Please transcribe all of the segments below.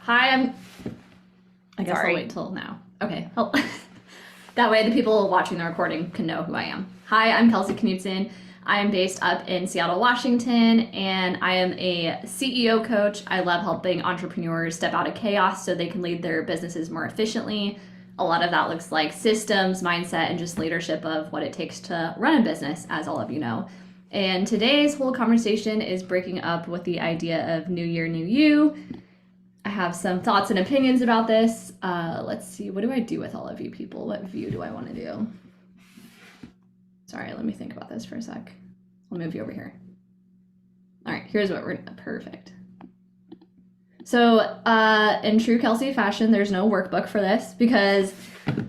Hi, I guess I'll wait till now. Okay. Oh. That way the people watching the recording can know who I am. Hi, I'm Kelsey Knutson. I am based up in Seattle, Washington, and I am a CEO coach. I love helping entrepreneurs step out of chaos so they can lead their businesses more efficiently. A lot of that looks like systems, mindset, and just leadership of what it takes to run a business, as all of you know. And today's whole conversation is breaking up with the idea of New Year, New You. I have some thoughts and opinions about this. Let's see, what do I do with all of you people? What view do I want to do? Sorry, let me think about this for a sec. I'll move you over here. All right, here's what we're, perfect. So in true Kelsey fashion, there's no workbook for this because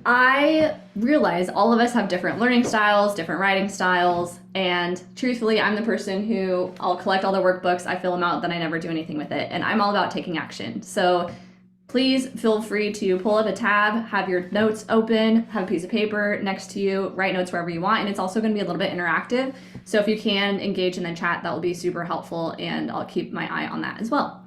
I realize all of us have different learning styles, different writing styles, and truthfully, I'm the person who I'll collect all the workbooks, I fill them out, then I never do anything with it, and I'm all about taking action. So please feel free to pull up a tab, have your notes open, have a piece of paper next to you, write notes wherever you want, and it's also going to be a little bit interactive. So if you can engage in the chat, that will be super helpful, and I'll keep my eye on that as well.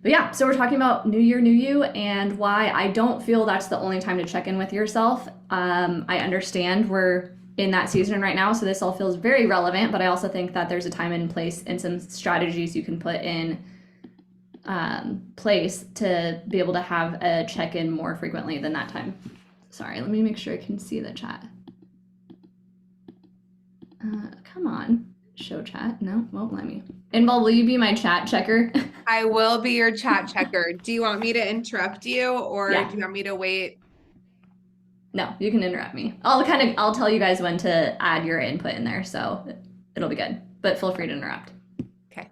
But yeah, so we're talking about New Year, New You, and why I don't feel that's the only time to check in with yourself. I understand we're in that season right now, so this all feels very relevant, but I also think that there's a time and place and some strategies you can put in place to be able to have a check-in more frequently than that time. Sorry, let me make sure I can see the chat. Come on, show chat. No, won't let me. Inbal, will you be my chat checker? I will be your chat checker. Do you want me to interrupt you or do you want me to wait? No, you can interrupt me. I'll tell you guys when to add your input in there, so it'll be good. But feel free to interrupt. Okay.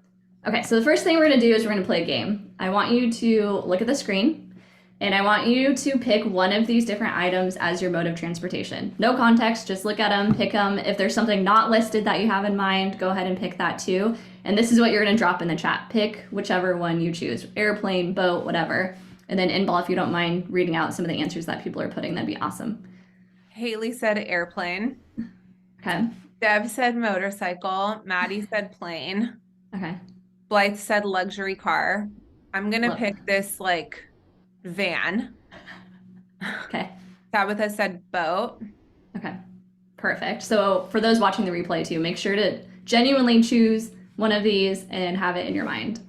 Okay, so the first thing we're gonna do is we're gonna play a game. I want you to look at the screen, and I want you to pick one of these different items as your mode of transportation. No context, just look at them, pick them. If there's something not listed that you have in mind, go ahead and pick that too. And this is what you're gonna drop in the chat. Pick whichever one you choose, airplane, boat, whatever. And then Inbal, if you don't mind reading out some of the answers that people are putting, that'd be awesome. Haley said airplane. Okay. Deb said motorcycle. Maddie said plane. Okay. Blythe said luxury car. I'm gonna pick this like van. Okay. Tabitha said boat. Okay. Perfect. So for those watching the replay too, make sure to genuinely choose one of these and have it in your mind.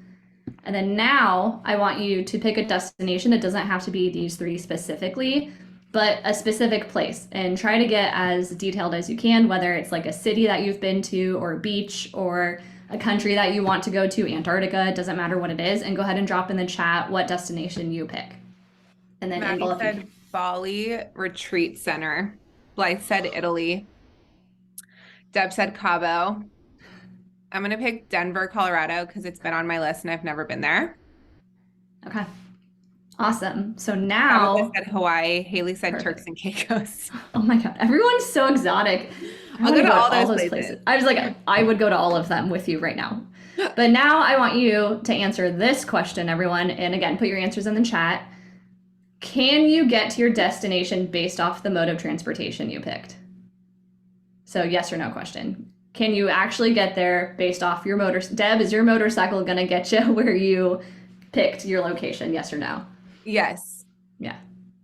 And then now I want you to pick a destination. It doesn't have to be these three specifically, but a specific place, and try to get as detailed as you can, whether it's like a city that you've been to or a beach or a country that you want to go to, Antarctica, it doesn't matter what it is, and go ahead and drop in the chat what destination you pick. And then Maddie said Bali Retreat Center. Blythe said Italy. Deb said Cabo. I'm going to pick Denver, Colorado, because it's been on my list and I've never been there. Okay. Awesome. So now... Tabitha said Hawaii. Haley said Turks and Caicos. Oh my God. Everyone's so exotic. I'll go to all those places. I was like, I would go to all of them with you right now. But now I want you to answer this question, everyone. And again, put your answers in the chat. Can you get to your destination based off the mode of transportation you picked? So yes or no question. Can you actually get there based off your motor? Deb, is your motorcycle going to get you where you picked your location? Yes or no? Yes. Yeah.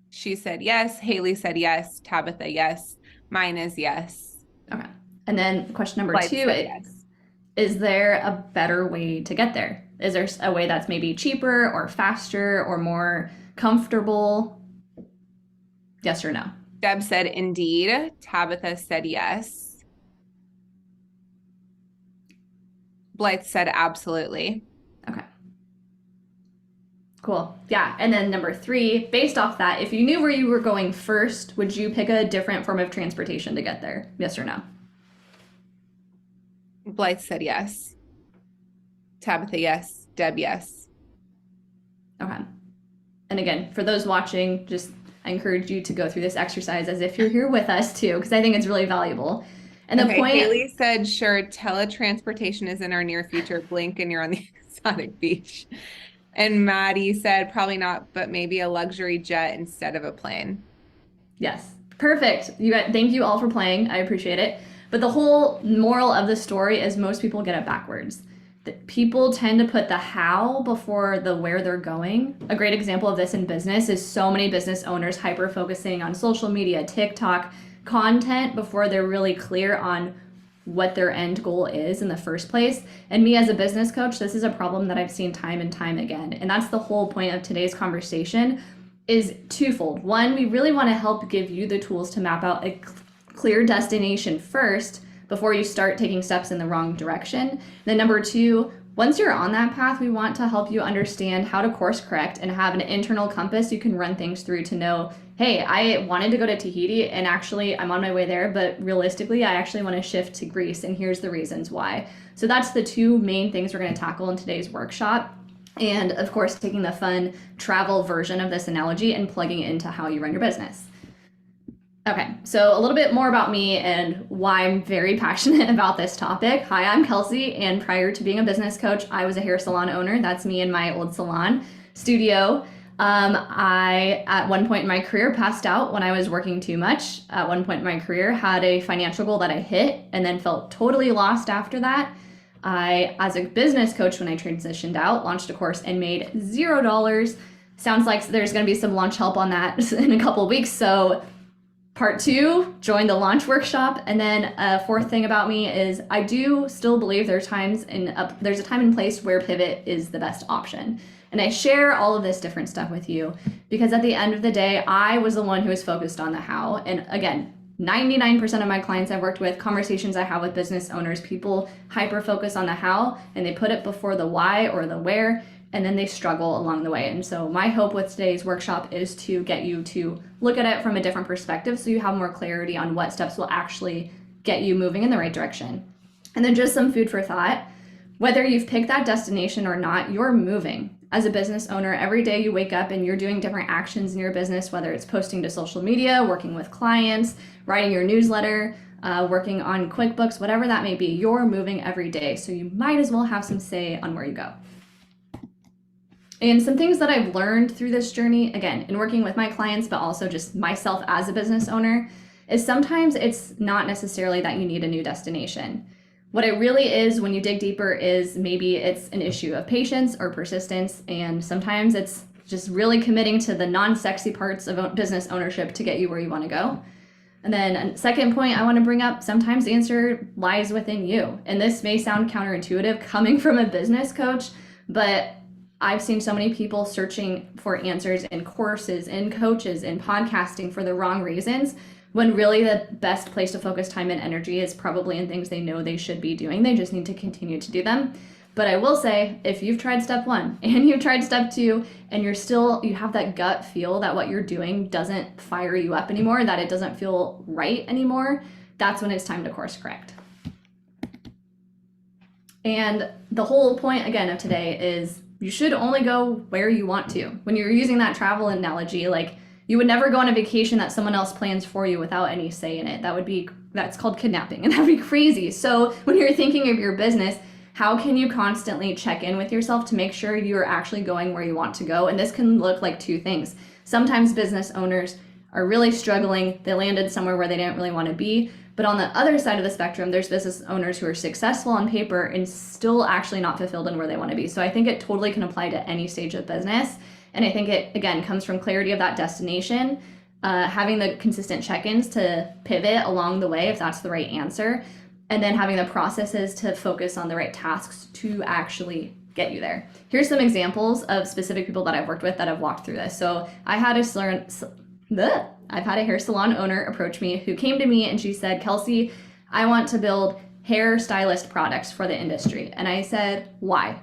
She said yes. Haley said yes. Tabitha, yes. Mine is yes. Okay. And then question number two is there a better way to get there? Is there a way that's maybe cheaper or faster or more comfortable? Yes or no? Deb said indeed. Tabitha said yes. Blythe said absolutely. Okay. Cool. Yeah. And then number three, based off that, if you knew where you were going first, would you pick a different form of transportation to get there? Yes or no? Blythe said yes. Tabitha, yes. Deb, yes. Okay. And again, for those watching, I encourage you to go through this exercise as if you're here with us too, because I think it's really valuable. And the point... Haley said, sure, teletransportation is in our near future. Blink and you're on the exotic beach. And Maddie said, probably not, but maybe a luxury jet instead of a plane. Yes. Perfect. Thank you all for playing. I appreciate it. But the whole moral of the story is most people get it backwards. people tend to put the how before the where they're going. A great example of this in business is so many business owners hyper focusing on social media, TikTok content before they're really clear on what their end goal is in the first place. And me as a business coach, this is a problem that I've seen time and time again. And that's the whole point of today's conversation is twofold. One, we really want to help give you the tools to map out a clear destination first before you start taking steps in the wrong direction. Then number two, once you're on that path, we want to help you understand how to course correct and have an internal compass you can run things through to know, hey, I wanted to go to Tahiti and actually I'm on my way there, but realistically, I actually want to shift to Greece and here's the reasons why. So that's the two main things we're going to tackle in today's workshop. And of course, taking the fun travel version of this analogy and plugging it into how you run your business. Okay, so a little bit more about me and why I'm very passionate about this topic. Hi, I'm Kelsey, and prior to being a business coach, I was a hair salon owner. That's me in my old salon studio. I, at one point in my career, passed out when I was working too much. At one point in my career, had a financial goal that I hit and then felt totally lost after that. I, as a business coach, when I transitioned out, launched a course and made $0. Sounds like there's going to be some launch help on that in a couple of weeks, so part two, join the launch workshop. And then a fourth thing about me is I do still believe there's a time and place where pivot is the best option. And I share all of this different stuff with you because at the end of the day, I was the one who was focused on the how. And again, 99% of my clients I've worked with, conversations I have with business owners, people hyper focus on the how and they put it before the why or the where, and then they struggle along the way. And so my hope with today's workshop is to get you to look at it from a different perspective so you have more clarity on what steps will actually get you moving in the right direction. And then just some food for thought. Whether you've picked that destination or not, you're moving. As a business owner, every day you wake up and you're doing different actions in your business, whether it's posting to social media, working with clients, writing your newsletter, working on QuickBooks, whatever that may be, you're moving every day. So you might as well have some say on where you go. And some things that I've learned through this journey, again, in working with my clients, but also just myself as a business owner, is sometimes it's not necessarily that you need a new destination. What it really is when you dig deeper is maybe it's an issue of patience or persistence, and sometimes it's just really committing to the non-sexy parts of business ownership to get you where you want to go. And then a second point I want to bring up, sometimes the answer lies within you. And this may sound counterintuitive coming from a business coach, but I've seen so many people searching for answers in courses, in coaches, in podcasting for the wrong reasons, when really the best place to focus time and energy is probably in things they know they should be doing. They just need to continue to do them. But I will say, if you've tried step one and you've tried step two and you have that gut feel that what you're doing doesn't fire you up anymore, that it doesn't feel right anymore, that's when it's time to course correct. And the whole point, again, of today is you should only go where you want to. When you're using that travel analogy, like you would never go on a vacation that someone else plans for you without any say in it. That's called kidnapping, and that'd be crazy. So when you're thinking of your business, how can you constantly check in with yourself to make sure you're actually going where you want to go? And this can look like two things. Sometimes business owners are really struggling. They landed somewhere where they didn't really want to be. But on the other side of the spectrum, there's business owners who are successful on paper and still actually not fulfilled in where they want to be. So I think it totally can apply to any stage of business. And I think it, again, comes from clarity of that destination, having the consistent check-ins to pivot along the way if that's the right answer, and then having the processes to focus on the right tasks to actually get you there. Here's some examples of specific people that I've worked with that have walked through this. So I've had a hair salon owner approach me who came to me and she said, Kelsey, I want to build hair stylist products for the industry. And I said, why?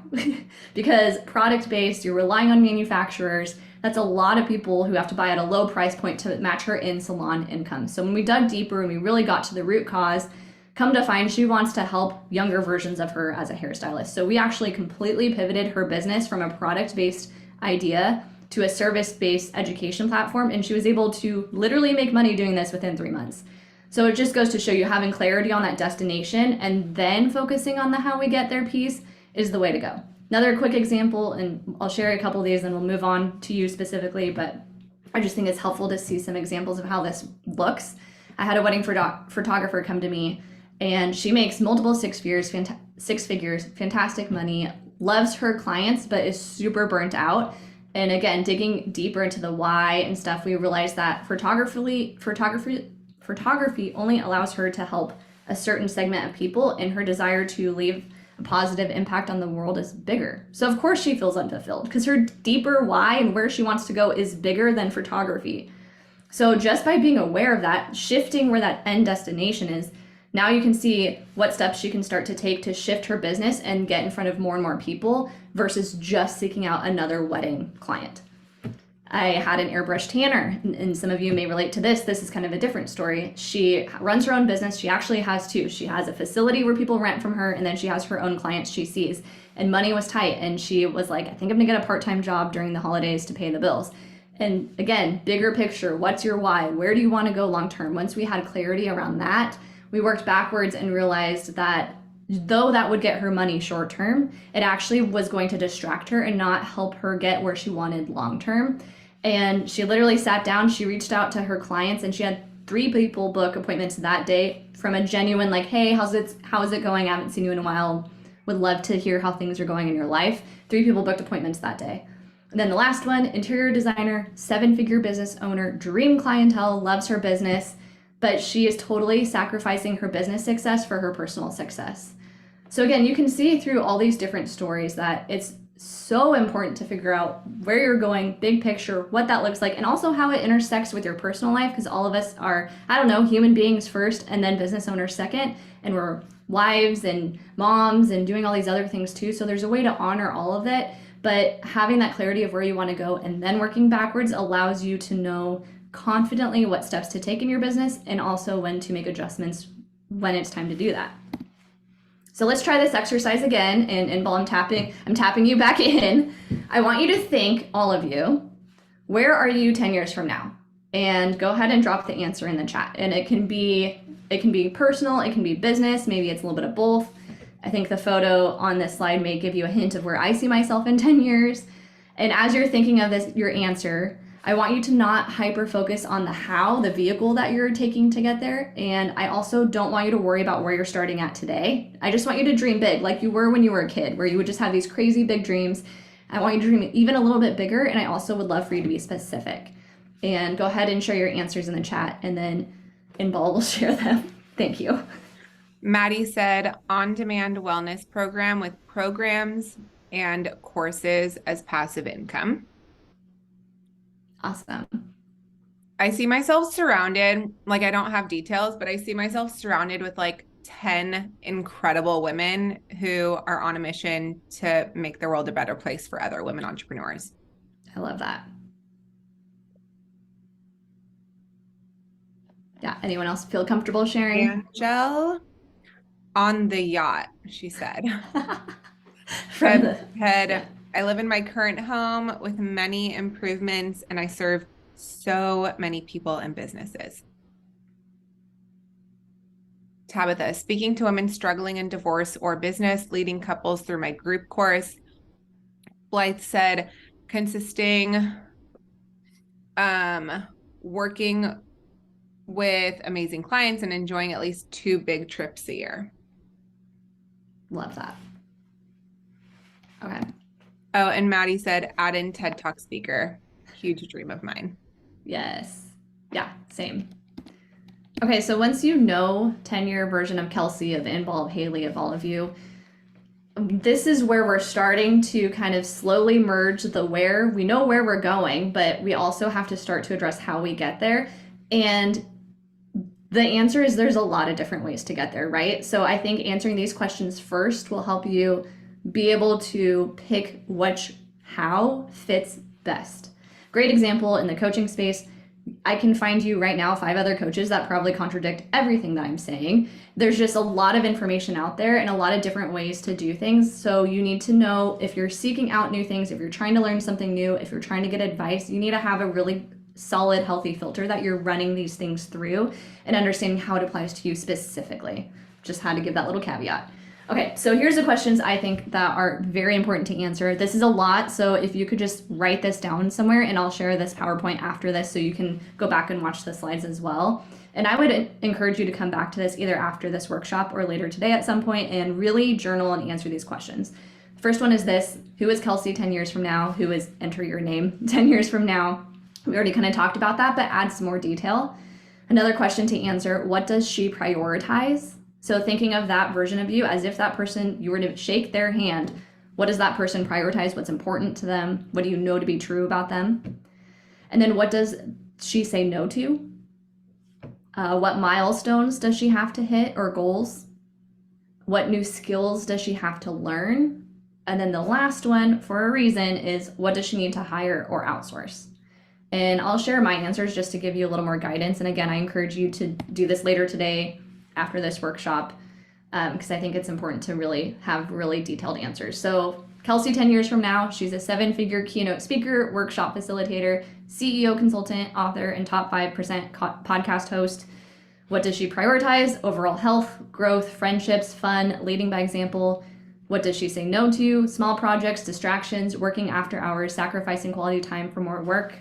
Because product-based, you're relying on manufacturers. That's a lot of people who have to buy at a low price point to match her in-salon income. So when we dug deeper and we really got to the root cause, come to find she wants to help younger versions of her as a hairstylist. So we actually completely pivoted her business from a product-based idea to a service-based education platform, and she was able to literally make money doing this within 3 months. So it just goes to show you having clarity on that destination and then focusing on the how we get there piece is the way to go. Another quick example, and I'll share a couple of these and we'll move on to you specifically, but I just think it's helpful to see some examples of how this looks. I had a wedding photographer come to me And she makes multiple six figures, fantastic money, loves her clients, but is super burnt out. And again, digging deeper into the why and stuff, we realized that photography only allows her to help a certain segment of people, and her desire to leave a positive impact on the world is bigger. So of course she feels unfulfilled because her deeper why and where she wants to go is bigger than photography. So just by being aware of that, shifting where that end destination is, now you can see what steps she can start to take to shift her business and get in front of more and more people versus just seeking out another wedding client. I had an airbrush tanner, and some of you may relate to this. This is kind of a different story. She runs her own business. She actually has two. She has a facility where people rent from her, and then she has her own clients she sees. And money was tight, and she was like, I think I'm gonna get a part-time job during the holidays to pay the bills. And again, bigger picture, what's your why? Where do you want to go long term? Once we had clarity around that, we worked backwards and realized that though that would get her money short term, it actually was going to distract her and not help her get where she wanted long term. And she literally sat down, she reached out to her clients, and she had 3 people book appointments that day from a genuine like, hey, how is it going? I haven't seen you in a while. Would love to hear how things are going in your life. 3 people booked appointments that day. And then the last one, interior designer, 7-figure business owner, dream clientele, loves her business, but she is totally sacrificing her business success for her personal success. So again, you can see through all these different stories that it's so important to figure out where you're going, big picture, what that looks like, and also how it intersects with your personal life, because all of us are, human beings first and then business owners second, and we're wives and moms and doing all these other things too. So there's a way to honor all of it, but having that clarity of where you want to go and then working backwards allows you to know confidently what steps to take in your business and also when to make adjustments when it's time to do that. So let's try this exercise again, and while I'm tapping you back in. I want you to think, all of you, where are you 10 years from now? And go ahead and drop the answer in the chat. And it can be personal, it can be business, maybe it's a little bit of both. I think the photo on this slide may give you a hint of where I see myself in 10 years. And as you're thinking of this, your answer, I want you to not hyper focus on the how, the vehicle that you're taking to get there. And I also don't want you to worry about where you're starting at today. I just want you to dream big like you were when you were a kid, where you would just have these crazy big dreams. I want you to dream even a little bit bigger, and I also would love for you to be specific. And go ahead and share your answers in the chat, and then Inbal will share them. Thank you. Maddie said on-demand wellness program with programs and courses as passive income. Awesome. I see myself surrounded, like I don't have details, but I see myself surrounded with like 10 incredible women who are on a mission to make the world a better place for other women entrepreneurs. I love that. Yeah, anyone else feel comfortable sharing? Angel on the yacht, she said. I live in my current home with many improvements, and I serve so many people and businesses. Tabitha, speaking to women struggling in divorce or business, leading couples through my group course. Blythe said, consisting, working with amazing clients and enjoying at least 2 big trips a year. Love that. Okay. Oh, and Maddie said, add in TED Talk speaker. Huge dream of mine. Yes. Yeah, same. Okay, so once you know 10-year version of Kelsey, of Inbal, of Haley, of all of you, this is where we're starting to kind of slowly merge the where. We know where we're going, but we also have to start to address how we get there. And the answer is there's a lot of different ways to get there, right? So I think answering these questions first will help you be able to pick how fits best. Great example in the coaching space. I can find you right now 5 other coaches that probably contradict everything that I'm saying. There's just a lot of information out there and a lot of different ways to do things. So you need to know if you're seeking out new things, if you're trying to learn something new, if you're trying to get advice, you need to have a really solid, healthy filter that you're running these things through and understanding how it applies to you specifically. Just had to give that little caveat. Okay, so here's the questions I think that are very important to answer. This is a lot, so if you could just write this down somewhere, and I'll share this PowerPoint after this so you can go back and watch the slides as well. And I would encourage you to come back to this either after this workshop or later today at some point and really journal and answer these questions. First one is this: who is Kelsey 10 years from now? Who is, enter your name, 10 years from now? We already kind of talked about that, but add some more detail. Another question to answer: what does she prioritize? So thinking of that version of you as if that person, you were to shake their hand, what does that person prioritize? What's important to them? What do you know to be true about them? And then what does she say no to? What milestones does she have to hit or goals? What new skills does she have to learn? And then the last one, for a reason, is what does she need to hire or outsource? And I'll share my answers just to give you a little more guidance. And again, I encourage you to do this later today after this workshop, because I think it's important to really have really detailed answers. So Kelsey 10 years from now, she's a 7-figure keynote speaker, workshop facilitator, CEO consultant, author, and top 5% podcast host. What does she prioritize? Overall health, growth, friendships, fun, leading by example. What does she say no to? Small projects, distractions, working after hours, sacrificing quality time for more work.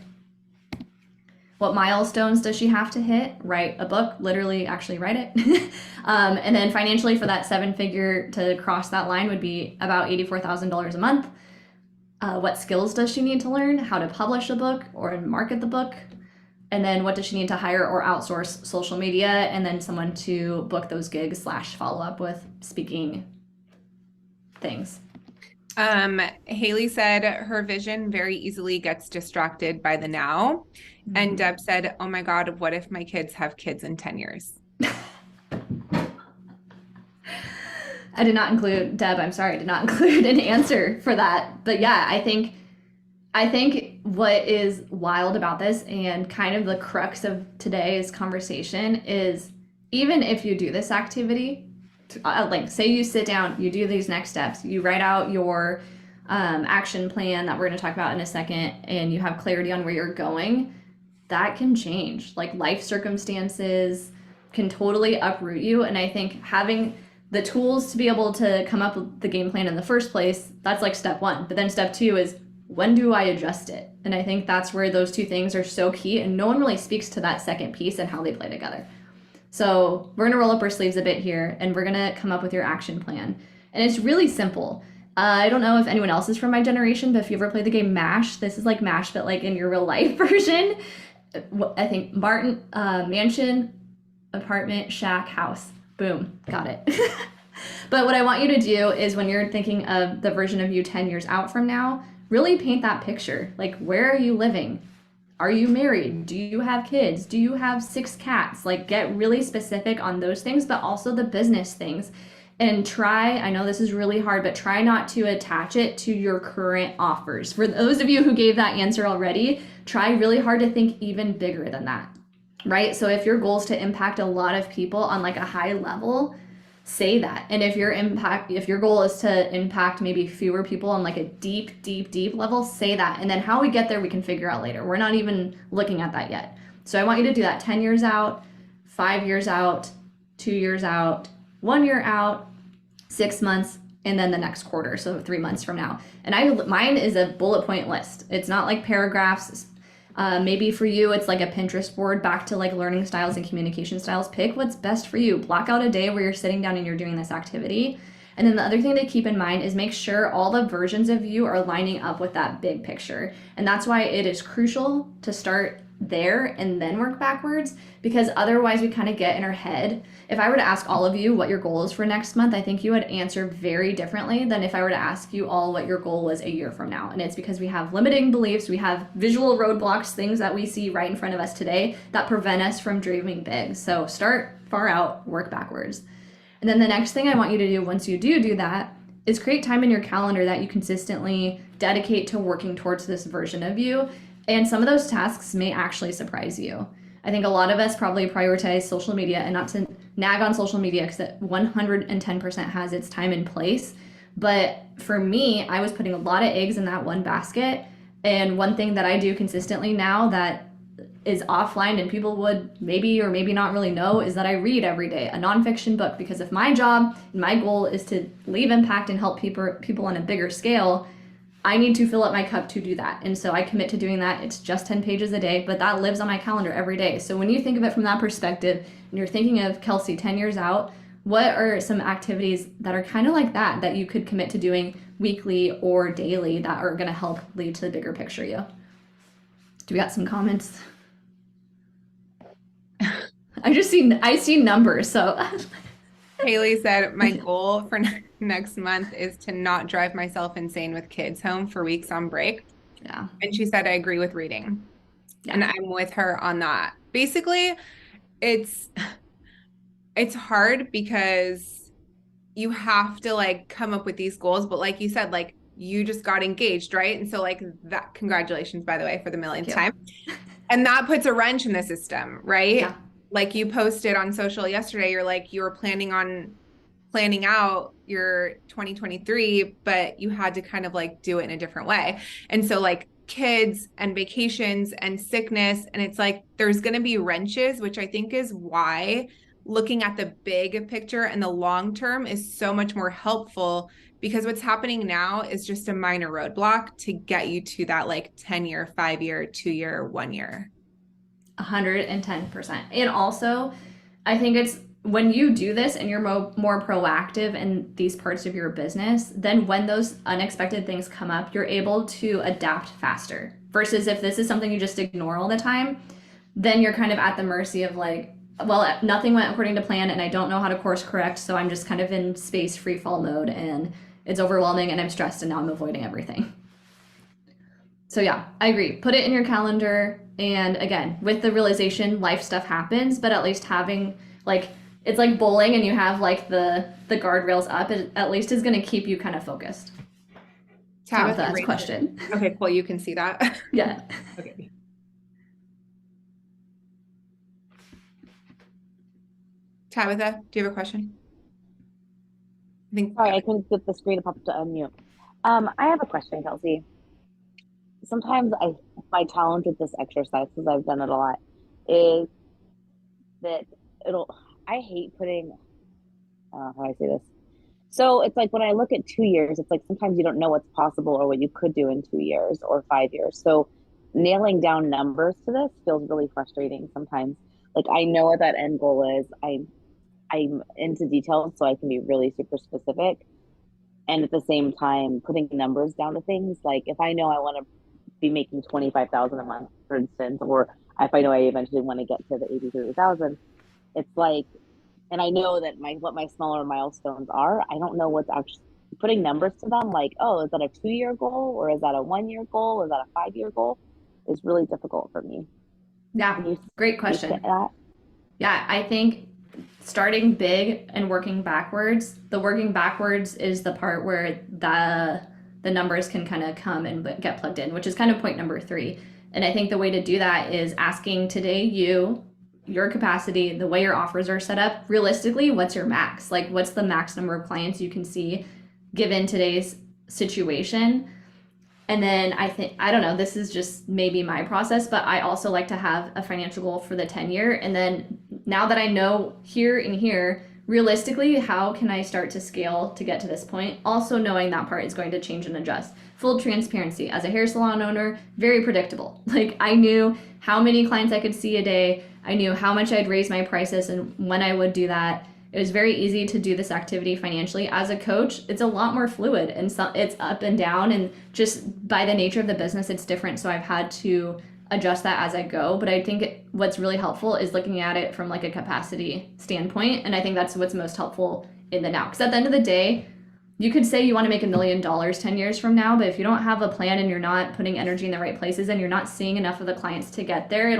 What milestones does she have to hit? Write a book, literally actually write it. And then financially for that 7-figure to cross that line would be about $84,000 a month. What skills does she need to learn? How to publish a book or market the book? And then what does she need to hire or outsource? Social media, and then someone to book those gigs / follow up with speaking things. Haley said her vision very easily gets distracted by the now. And Deb said, oh my God, what if my kids have kids in 10 years? I did not include, Deb, I'm sorry, I did not include an answer for that. But yeah, I think what is wild about this and kind of the crux of today's conversation is, even if you do this activity, like say you sit down, you do these next steps, you write out your action plan that we're going to talk about in a second, and you have clarity on where you're going, that can change. Like life circumstances can totally uproot you. And I think having the tools to be able to come up with the game plan in the first place, that's like step one. But then step two is, when do I adjust it? And I think that's where those two things are so key, and no one really speaks to that second piece and how they play together. So we're gonna roll up our sleeves a bit here, and we're gonna come up with your action plan. And it's really simple. I don't know if anyone else is from my generation, but if you ever played the game MASH, this is like MASH, but like in your real life version. I think Martin, mansion, apartment, shack, house. Boom, got it. But what I want you to do is, when you're thinking of the version of you 10 years out from now, really paint that picture. Like, where are you living? Are you married? Do you have kids? Do you have 6 cats? Like, get really specific on those things, but also the business things. And try, I know this is really hard, but try not to attach it to your current offers. For those of you who gave that answer already, try really hard to think even bigger than that, right? So if your goal is to impact a lot of people on like a high level, say that. And if your goal is to impact maybe fewer people on like a deep level, say that. And then how we get there, we can figure out later. We're not even looking at that yet. So I want you to do that 10 years out, 5 years out, 2 years out, 1 year out, 6 months, and then the next quarter, so 3 months from now. And mine is a bullet point list. It's not like paragraphs. Maybe for you, it's like a Pinterest board back to like learning styles and communication styles. Pick what's best for you. Block out a day where you're sitting down and you're doing this activity. And then the other thing to keep in mind is make sure all the versions of you are lining up with that big picture. And that's why it is crucial to start there and then work backwards, because otherwise we kind of get in our head. If I were to ask all of you what your goal is for next month, I think you would answer very differently than if I were to ask you all what your goal was a year from now. And it's because we have limiting beliefs, we have visual roadblocks, things that we see right in front of us today that prevent us from dreaming big. So start far out, work backwards. And then the next thing I want you to do once you do that is create time in your calendar that you consistently dedicate to working towards this version of you. And some of those tasks may actually surprise you. I think a lot of us probably prioritize social media, and not to nag on social media because it 110% has its time and place. But for me, I was putting a lot of eggs in that one basket. And one thing that I do consistently now that is offline and people would maybe or maybe not really know is that I read every day a nonfiction book, because if my job and my goal is to leave impact and help people on a bigger scale, I need to fill up my cup to do that. And so I commit to doing that. It's just 10 pages a day, but that lives on my calendar every day. So when you think of it from that perspective and you're thinking of Kelsey 10 years out, what are some activities that are kind of like that you could commit to doing weekly or daily that are going to help lead to the bigger picture you? Do we got some comments? I see numbers, so. Haley said, my goal for next month is to not drive myself insane with kids home for weeks on break. Yeah. And she said, I agree with reading. Yeah. And I'm with her on that. Basically, it's hard because you have to like come up with these goals. But like you said, like you just got engaged, right? And so like that, congratulations, by the way, for the millionth time. And that puts a wrench in the system, right? Yeah. Like you posted on social yesterday, you're like, you were planning out your 2023, but you had to kind of like do it in a different way. And so like kids and vacations and sickness, and it's like there's going to be wrenches, which I think is why looking at the big picture and the long term is so much more helpful, because what's happening now is just a minor roadblock to get you to that like 10-year, 5-year, 2-year, 1-year. 110%. And also, I think it's when you do this and you're more proactive in these parts of your business, then when those unexpected things come up, you're able to adapt faster. Versus if this is something you just ignore all the time, then you're kind of at the mercy of like, well, nothing went according to plan and I don't know how to course correct, so I'm just kind of in space free fall mode and it's overwhelming and I'm stressed and now I'm avoiding everything. So yeah, I agree. Put it in your calendar. And again, with the realization, life stuff happens, but at least having like, it's like bowling and you have like the guardrails up, it at least is going to keep you kind of focused. Tabitha has a question. Okay, cool. You can see that. Yeah. Okay. Tabitha, do you have a question? Sorry, I couldn't get the screen up to unmute. I have a question, Kelsey. Sometimes my challenge with this exercise, because I've done it a lot, is that I hate putting, how do I say this? So it's like when I look at 2 years, it's like sometimes you don't know what's possible or what you could do in 2 years or 5 years. So nailing down numbers to this feels really frustrating sometimes. Like I know what that end goal is. I'm into details, so I can be really super specific. And at the same time, putting numbers down to things, like if I know I want to be making 25,000 a month, for instance, or if I know I eventually want to get to the 83,000, it's like, and I know that what my smaller milestones are. I don't know what's actually putting numbers to them. Like, oh, is that a 2-year goal or is that a 1-year goal? Is that a 5-year goal? Is really difficult for me. Yeah, great question. Yeah, I think starting big and working backwards. The working backwards is the part where the numbers can kind of come and get plugged in, which is kind of point number 3. And I think the way to do that is asking today your capacity, the way your offers are set up, realistically, what's your max? Like what's the max number of clients you can see given today's situation? And then I don't know, this is just maybe my process, but I also like to have a financial goal for the 10-year. And then now that I know here and here, realistically, how can I start to scale to get to this point? Also knowing that part is going to change and adjust. Full transparency, as a hair salon owner, very predictable. Like I knew how many clients I could see a day. I knew how much I'd raise my prices and when I would do that. It was very easy to do this activity financially. As a coach, it's a lot more fluid and it's up and down, and just by the nature of the business, it's different. So I've had to adjust that as I go. But I think what's really helpful is looking at it from like a capacity standpoint. And I think that's what's most helpful in the now. Because at the end of the day, you could say you want to make $1 million 10 years from now, but if you don't have a plan and you're not putting energy in the right places and you're not seeing enough of the clients to get there, you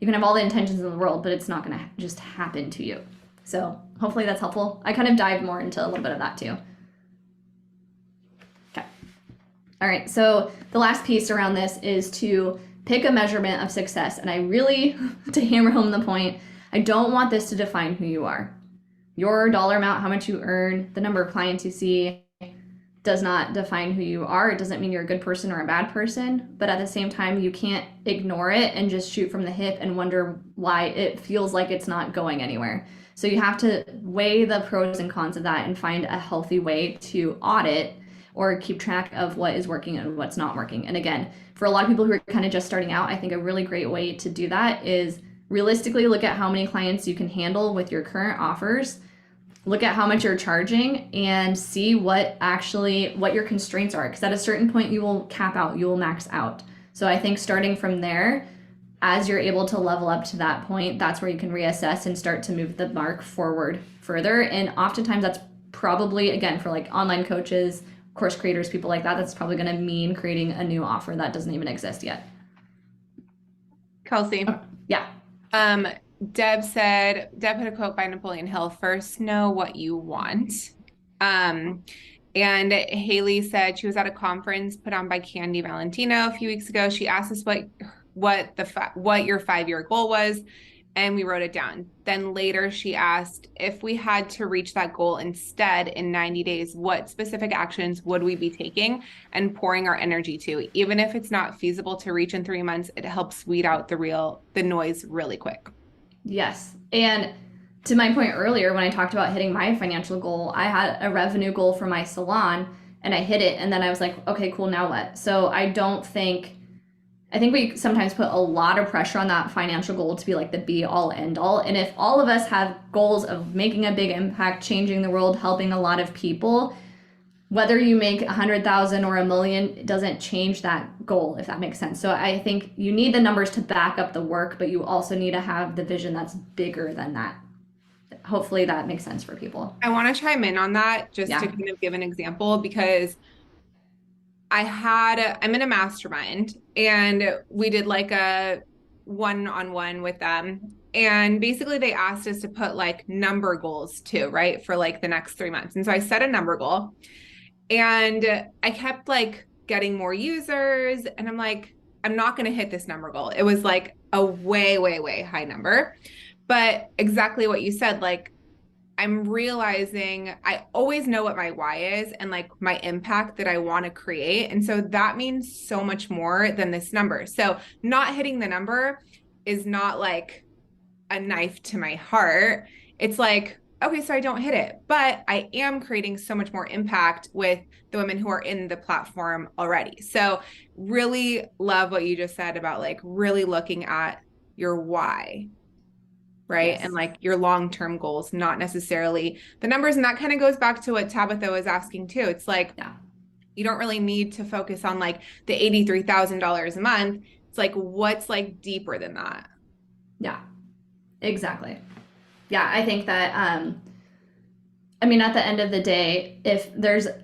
can have all the intentions in the world, but it's not going to just happen to you. So hopefully that's helpful. I kind of dived more into a little bit of that too. Okay. All right. So the last piece around this is to pick a measurement of success. And I really, to hammer home the point, I don't want this to define who you are. Your dollar amount, how much you earn, the number of clients you see, does not define who you are. It doesn't mean you're a good person or a bad person, but at the same time, you can't ignore it and just shoot from the hip and wonder why it feels like it's not going anywhere. So you have to weigh the pros and cons of that and find a healthy way to audit or keep track of what is working and what's not working. And again, for a lot of people who are kind of just starting out, I think a really great way to do that is realistically look at how many clients you can handle with your current offers, look at how much you're charging, and see what your constraints are, because at a certain point you will cap out, you will max out. So I think starting from there, as you're able to level up to that point, that's where you can reassess and start to move the mark forward further. And oftentimes that's probably, again, for like online coaches, course creators, people like that, that's probably going to mean creating a new offer that doesn't even exist yet. Kelsey. Yeah. Deb put a quote by Napoleon Hill: "First know what you want." And Haley said she was at a conference put on by Candy Valentino a few weeks ago. She asked us what your 5-year goal was, and we wrote it down. Then later she asked if we had to reach that goal instead in 90 days, what specific actions would we be taking and pouring our energy to? Even if it's not feasible to reach in 3 months, it helps weed out the noise really quick. Yes. And to my point earlier, when I talked about hitting my financial goal, I had a revenue goal for my salon and I hit it. And then I was like, okay, cool, now what? So I think we sometimes put a lot of pressure on that financial goal to be like the be all end all. And if all of us have goals of making a big impact, changing the world, helping a lot of people, whether you make 100,000 or $1 million, it doesn't change that goal, if that makes sense. So I think you need the numbers to back up the work, but you also need to have the vision that's bigger than that. Hopefully that makes sense for people. I want to chime in on that just to kind of give an example, because I'm in a mastermind and we did like a one-on-one with them. And basically they asked us to put like number goals too, right? For like the next 3 months. And so I set a number goal and I kept like getting more users. And I'm like, I'm not going to hit this number goal. It was like a way, way, way high number. But exactly what you said, like, I'm realizing I always know what my why is and like my impact that I want to create. And so that means so much more than this number. So not hitting the number is not like a knife to my heart. It's like, okay, so I don't hit it, but I am creating so much more impact with the women who are in the platform already. So really love what you just said about like really looking at your why. Right. Yes. And like your long-term goals, not necessarily the numbers. And that kind of goes back to what Tabitha was asking too. It's like, you don't really need to focus on like the $83,000 a month. It's like, what's like deeper than that? Yeah, exactly. Yeah. I think that, I mean, at the end of the day,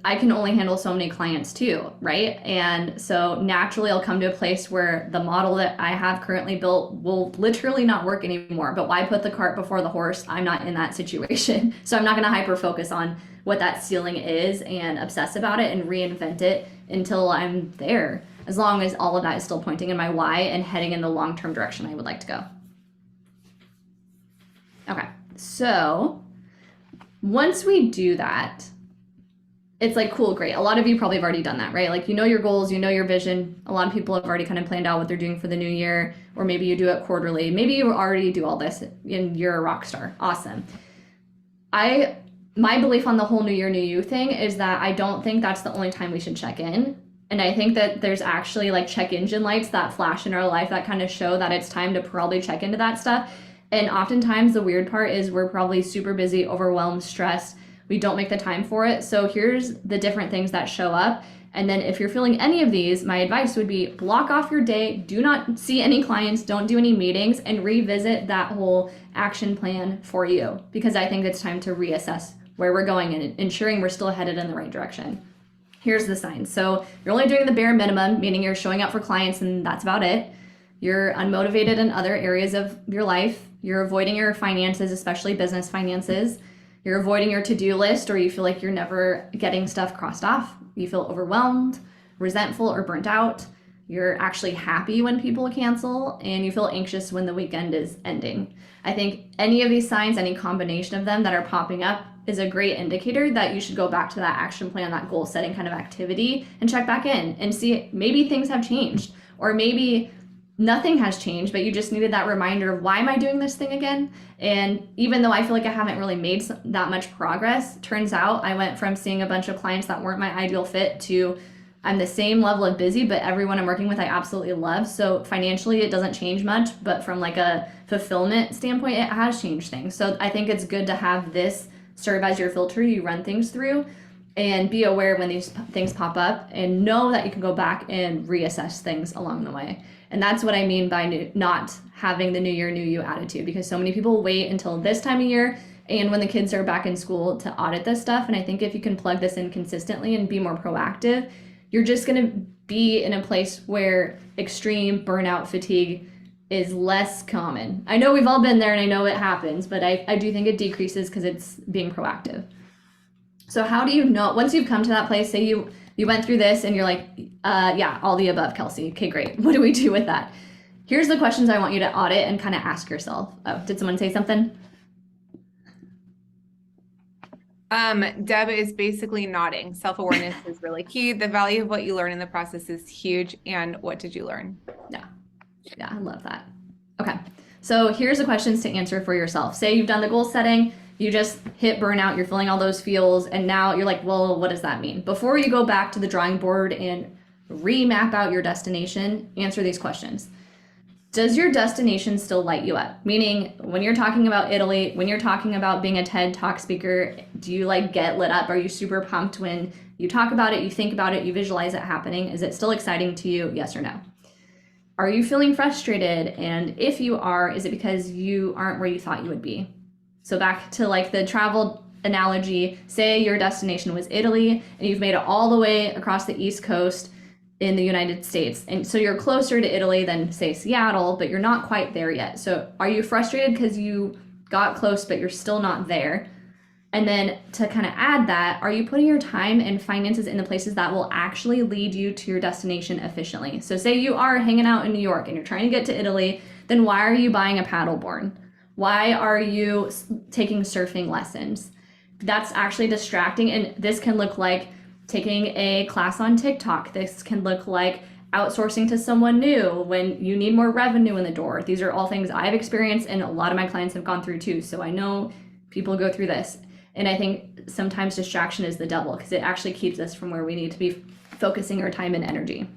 I can only handle so many clients too, right? And so naturally I'll come to a place where the model that I have currently built will literally not work anymore. But why put the cart before the horse? I'm not in that situation. So I'm not going to hyper focus on what that ceiling is and obsess about it and reinvent it until I'm there, as long as all of that is still pointing in my why and heading in the long-term direction I would like to go. Okay, so once we do that, it's like, cool, great. A lot of you probably have already done that, right? Like, you know your goals, you know your vision. A lot of people have already kind of planned out what they're doing for the new year, or maybe you do it quarterly. Maybe you already do all this and you're a rock star. Awesome. My belief on the whole new year, new you thing is that I don't think that's the only time we should check in. And I think that there's actually like check engine lights that flash in our life that kind of show that it's time to probably check into that stuff. And oftentimes the weird part is we're probably super busy, overwhelmed, stressed. We don't make the time for it. So here's the different things that show up. And then if you're feeling any of these, my advice would be block off your day, do not see any clients, don't do any meetings, and revisit that whole action plan for you. Because I think it's time to reassess where we're going and ensuring we're still headed in the right direction. Here's the signs. So you're only doing the bare minimum, meaning you're showing up for clients and that's about it. You're unmotivated in other areas of your life. You're avoiding your finances, especially business finances. You're avoiding your to-do list, or you feel like you're never getting stuff crossed off. You feel overwhelmed, resentful, or burnt out. You're actually happy when people cancel, and you feel anxious when the weekend is ending. I think any of these signs, any combination of them that are popping up, is a great indicator that you should go back to that action plan, that goal setting kind of activity, and check back in and see maybe things have changed, or maybe nothing has changed, but you just needed that reminder of why am I doing this thing again? And even though I feel like I haven't really made that much progress, turns out I went from seeing a bunch of clients that weren't my ideal fit to I'm the same level of busy, but everyone I'm working with I absolutely love. So financially it doesn't change much, but from like a fulfillment standpoint, it has changed things. So I think it's good to have this serve as your filter you run things through, and be aware when these things pop up and know that you can go back and reassess things along the way. And that's what I mean by not having the new year, new you attitude, because so many people wait until this time of year and when the kids are back in school to audit this stuff. And I think if you can plug this in consistently and be more proactive, you're just going to be in a place where extreme burnout fatigue is less common. I know we've all been there and I know it happens, but I do think it decreases because it's being proactive. So how do you know, once you've come to that place, say you went through this and you're like, yeah, all the above, Kelsey. Okay, great. What do we do with that? Here's the questions I want you to audit and kind of ask yourself. Oh, did someone say something? Deb is basically nodding. Self-awareness is really key. The value of what you learn in the process is huge. And what did you learn? Yeah, I love that. Okay, so here's the questions to answer for yourself. Say you've done the goal setting, you just hit burnout, you're feeling all those feels, and now you're like, well, what does that mean? Before you go back to the drawing board and remap out your destination, answer these questions. Does your destination still light you up? Meaning, when you're talking about Italy, when you're talking about being a TED Talk speaker, do you like get lit up? Are you super pumped when you talk about it, you think about it, you visualize it happening? Is it still exciting to you? Yes or no? Are you feeling frustrated? And if you are, is it because you aren't where you thought you would be? So back to like the travel analogy, say your destination was Italy and you've made it all the way across the East Coast in the United States. And so you're closer to Italy than say Seattle, but you're not quite there yet. So are you frustrated because you got close, but you're still not there? And then to kind of add that, are you putting your time and finances in the places that will actually lead you to your destination efficiently? So say you are hanging out in New York and you're trying to get to Italy, then why are you buying a paddleboard? Why are you taking surfing lessons? That's actually distracting. And this can look like taking a class on TikTok. This can look like outsourcing to someone new when you need more revenue in the door. These are all things I've experienced and a lot of my clients have gone through too. So I know people go through this. And I think sometimes distraction is the devil because it actually keeps us from where we need to be focusing our time and energy.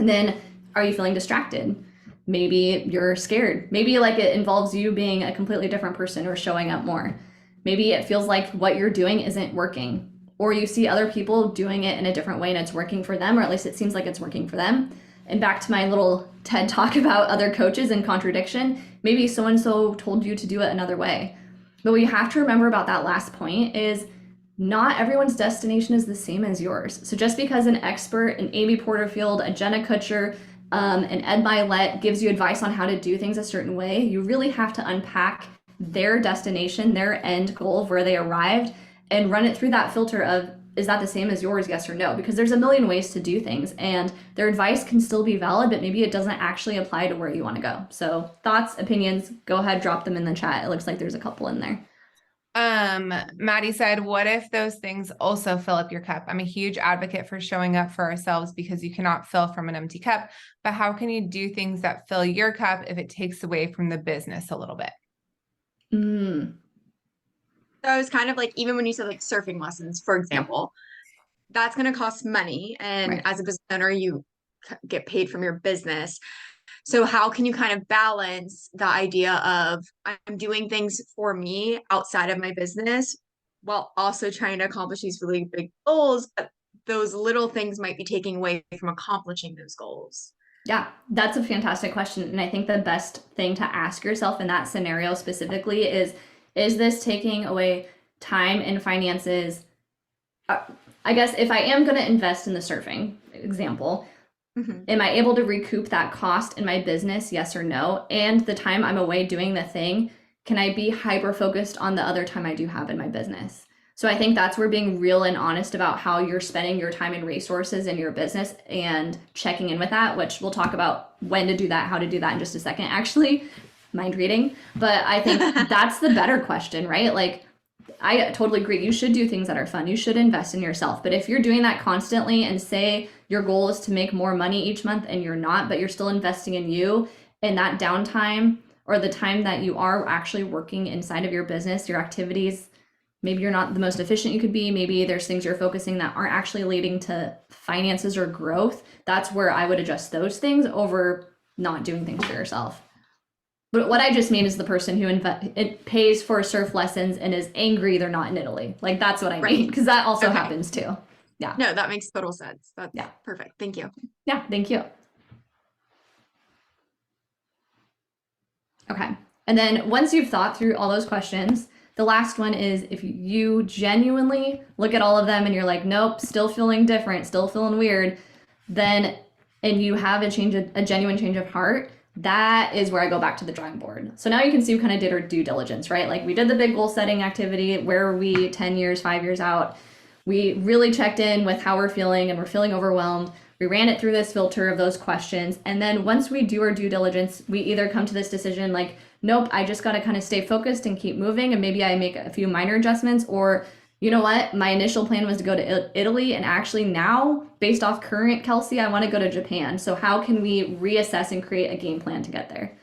And then, are you feeling distracted? Maybe you're scared. Maybe like it involves you being a completely different person or showing up more. Maybe it feels like what you're doing isn't working, or you see other people doing it in a different way and it's working for them, or at least it seems like it's working for them. And back to my little TED talk about other coaches and contradiction, maybe so-and-so told you to do it another way. But what you have to remember about that last point is not everyone's destination is the same as yours. So just because an expert, an Amy Porterfield, a Jenna Kutcher, an Ed Milet gives you advice on how to do things a certain way, you really have to unpack their destination, their end goal of where they arrived, and run it through that filter of, is that the same as yours, yes or no? Because there's a million ways to do things and their advice can still be valid, but maybe it doesn't actually apply to where you want to go. So thoughts, opinions, go ahead, drop them in the chat. It looks like there's a couple in there. Maddie said, what if those things also fill up your cup? I'm a huge advocate for showing up for ourselves because you cannot fill from an empty cup, but how can you do things that fill your cup if it takes away from the business a little bit? So I was kind of like, even when you said like surfing lessons, for example, that's going to cost money. And Right. as a business owner, you get paid from your business. So how can you kind of balance the idea of I'm doing things for me outside of my business while also trying to accomplish these really big goals, but those little things might be taking away from accomplishing those goals? Yeah, that's a fantastic question. And I think the best thing to ask yourself in that scenario specifically is this taking away time and finances? I guess if I am going to invest in the surfing example, am I able to recoup that cost in my business? Yes or no? And the time I'm away doing the thing, can I be hyper focused on the other time I do have in my business? So I think that's where being real and honest about how you're spending your time and resources in your business and checking in with that, which we'll talk about when to do that, how to do that in just a second, actually, mind reading. But I think that's the better question, right? Like, I totally agree. You should do things that are fun. You should invest in yourself. But if you're doing that constantly and say your goal is to make more money each month and you're not, but you're still investing in you, and that downtime or the time that you are actually working inside of your business, your activities, maybe you're not the most efficient you could be. Maybe there's things you're focusing that aren't actually leading to finances or growth. That's where I would adjust those things over not doing things for yourself. But what I just mean is the person who it pays for surf lessons and is angry they're not in Italy. Like that's what I mean, because that also happens too. Yeah. No, that makes total sense. That's Yeah. perfect. Thank you. Yeah, thank you. Okay. And then once you've thought through all those questions, the last one is if you genuinely look at all of them and you're like, nope, still feeling different, still feeling weird, then, and you have a genuine change of heart, that is where I go back to the drawing board. So now you can see we kind of did our due diligence, right? Like we did the big goal setting activity. Where are we 10 years, 5 years out? We really checked in with how we're feeling and we're feeling overwhelmed. We ran it through this filter of those questions. And then once we do our due diligence, we either come to this decision like, nope, I just got to kind of stay focused and keep moving. And maybe I make a few minor adjustments, or you know what? My initial plan was to go to Italy, and actually now, based off current Kelsey, I want to go to Japan. So how can we reassess and create a game plan to get there?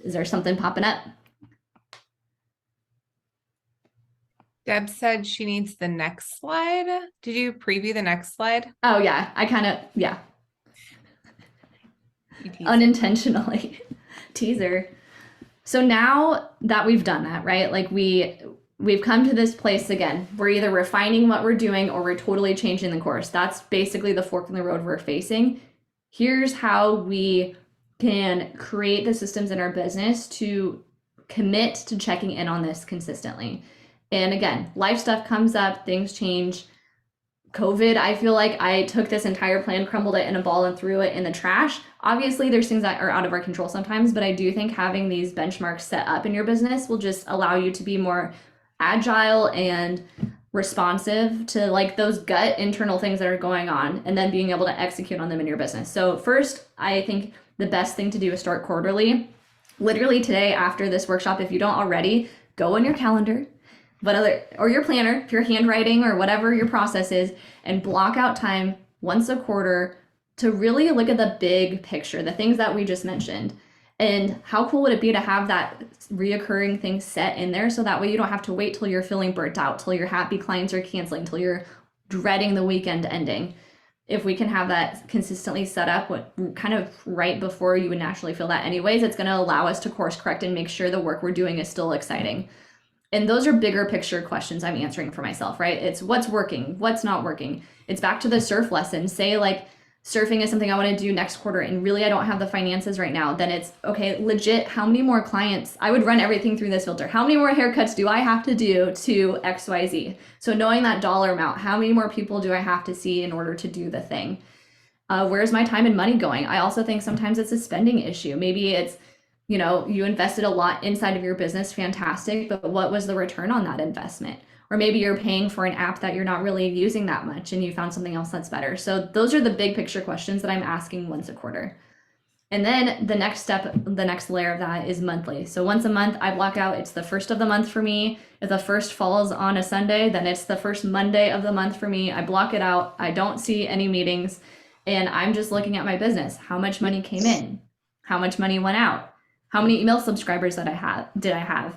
Is there something popping up? Deb said she needs the next slide. Did you preview the next slide? Oh yeah, unintentionally teaser. So now that we've done that, right? Like we've come to this place again. We're either refining what we're doing or we're totally changing the course. That's basically the fork in the road we're facing. Here's how we can create the systems in our business to commit to checking in on this consistently. And again, life stuff comes up, things change. COVID, I feel like I took this entire plan, crumbled it in a ball and threw it in the trash. Obviously, there's things that are out of our control sometimes, but I do think having these benchmarks set up in your business will just allow you to be more agile and responsive to like those gut internal things that are going on, and then being able to execute on them in your business. So first, I think the best thing to do is start quarterly. Literally today after this workshop, if you don't already, go on your calendar, or your planner, if you're handwriting or whatever your process is, and block out time once a quarter to really look at the big picture, the things that we just mentioned. And how cool would it be to have that reoccurring thing set in there, so that way you don't have to wait till you're feeling burnt out, till your happy clients are canceling, till you're dreading the weekend ending. If we can have that consistently set up kind of right before you would naturally feel that anyways, it's going to allow us to course correct and make sure the work we're doing is still exciting. And those are bigger picture questions I'm answering for myself, right? It's what's working, what's not working. It's back to the surf lesson. Say like surfing is something I want to do next quarter and really I don't have the finances right now. Then it's okay, legit, how many more clients? I would run everything through this filter. How many more haircuts do I have to do to XYZ? So knowing that dollar amount, how many more people do I have to see in order to do the thing? Where's my time and money going? I also think sometimes it's a spending issue. Maybe it's, you invested a lot inside of your business, fantastic, but what was the return on that investment? Or maybe you're paying for an app that you're not really using that much and you found something else that's better. So those are the big picture questions that I'm asking once a quarter. And then the next step, the next layer of that is monthly. So once a month I block out, it's the first of the month for me. If the first falls on a Sunday, then it's the first Monday of the month for me. I block it out. I don't see any meetings and I'm just looking at my business. How much money came in? How much money went out? How many email subscribers did I have?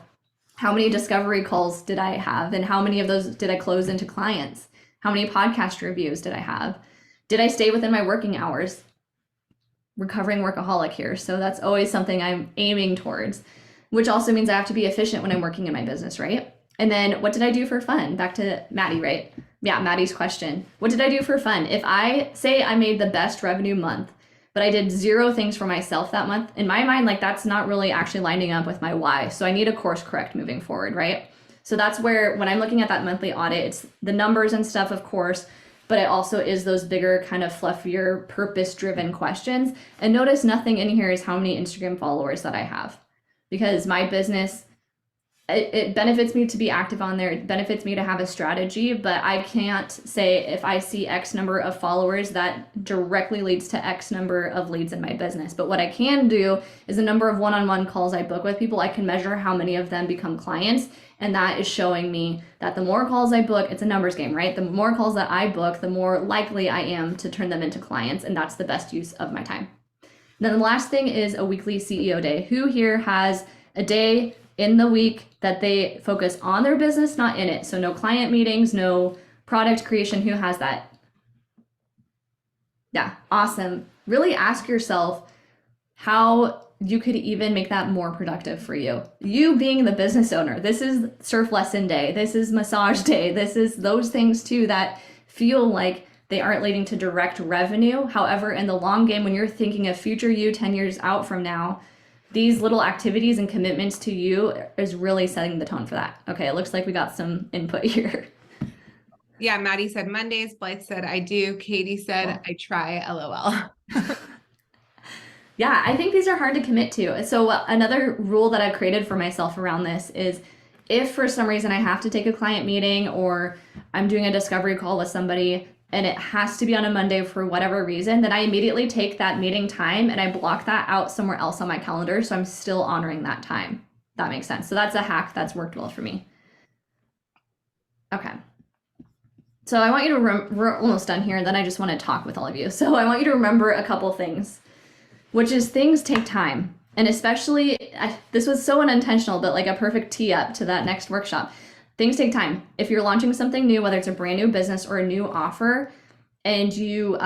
How many discovery calls did I have? And how many of those did I close into clients? How many podcast reviews did I have? Did I stay within my working hours? Recovering workaholic here. So that's always something I'm aiming towards, which also means I have to be efficient when I'm working in my business, right? And then what did I do for fun? Back to Maddie, right? Yeah, Maddie's question. What did I do for fun? If I say I made the best revenue month, but I did 0 things for myself that month, in my mind, like that's not really actually lining up with my why. So I need a course correct moving forward, right? So that's where, when I'm looking at that monthly audit, it's the numbers and stuff, of course, but it also is those bigger kind of fluffier purpose-driven questions. And notice nothing in here is how many Instagram followers that I have, because my business, it benefits me to be active on there. It benefits me to have a strategy, but I can't say if I see X number of followers that directly leads to X number of leads in my business. But what I can do is the number of one-on-one calls I book with people. I can measure how many of them become clients. And that is showing me that the more calls I book, it's a numbers game, right? The more calls that I book, the more likely I am to turn them into clients. And that's the best use of my time. Then the last thing is a weekly CEO day. Who here has a day in the week that they focus on their business, not in it? So no client meetings, no product creation. Who has that? Yeah, awesome. Really ask yourself how you could even make that more productive for you. You being the business owner, this is surf lesson day, this is massage day, this is those things too that feel like they aren't leading to direct revenue. However, in the long game, when you're thinking of future you 10 years out from now, these little activities and commitments to you is really setting the tone for that. Okay, it looks like we got some input here. Yeah, Maddie said Mondays. Blythe said I do. Katie said I try. LOL. Yeah, I think these are hard to commit to. So another rule that I've created for myself around this is if for some reason I have to take a client meeting or I'm doing a discovery call with somebody and it has to be on a Monday for whatever reason, then I immediately take that meeting time and I block that out somewhere else on my calendar so I'm still honoring that time. That makes sense. So that's a hack that's worked well for me. Okay. So I want you to, we're almost done here, and then I just want to talk with all of you. So I want you to remember a couple things, which is things take time. And especially, this was so unintentional, but like a perfect tee up to that next workshop. Things take time. If you're launching something new, whether it's a brand new business or a new offer, and you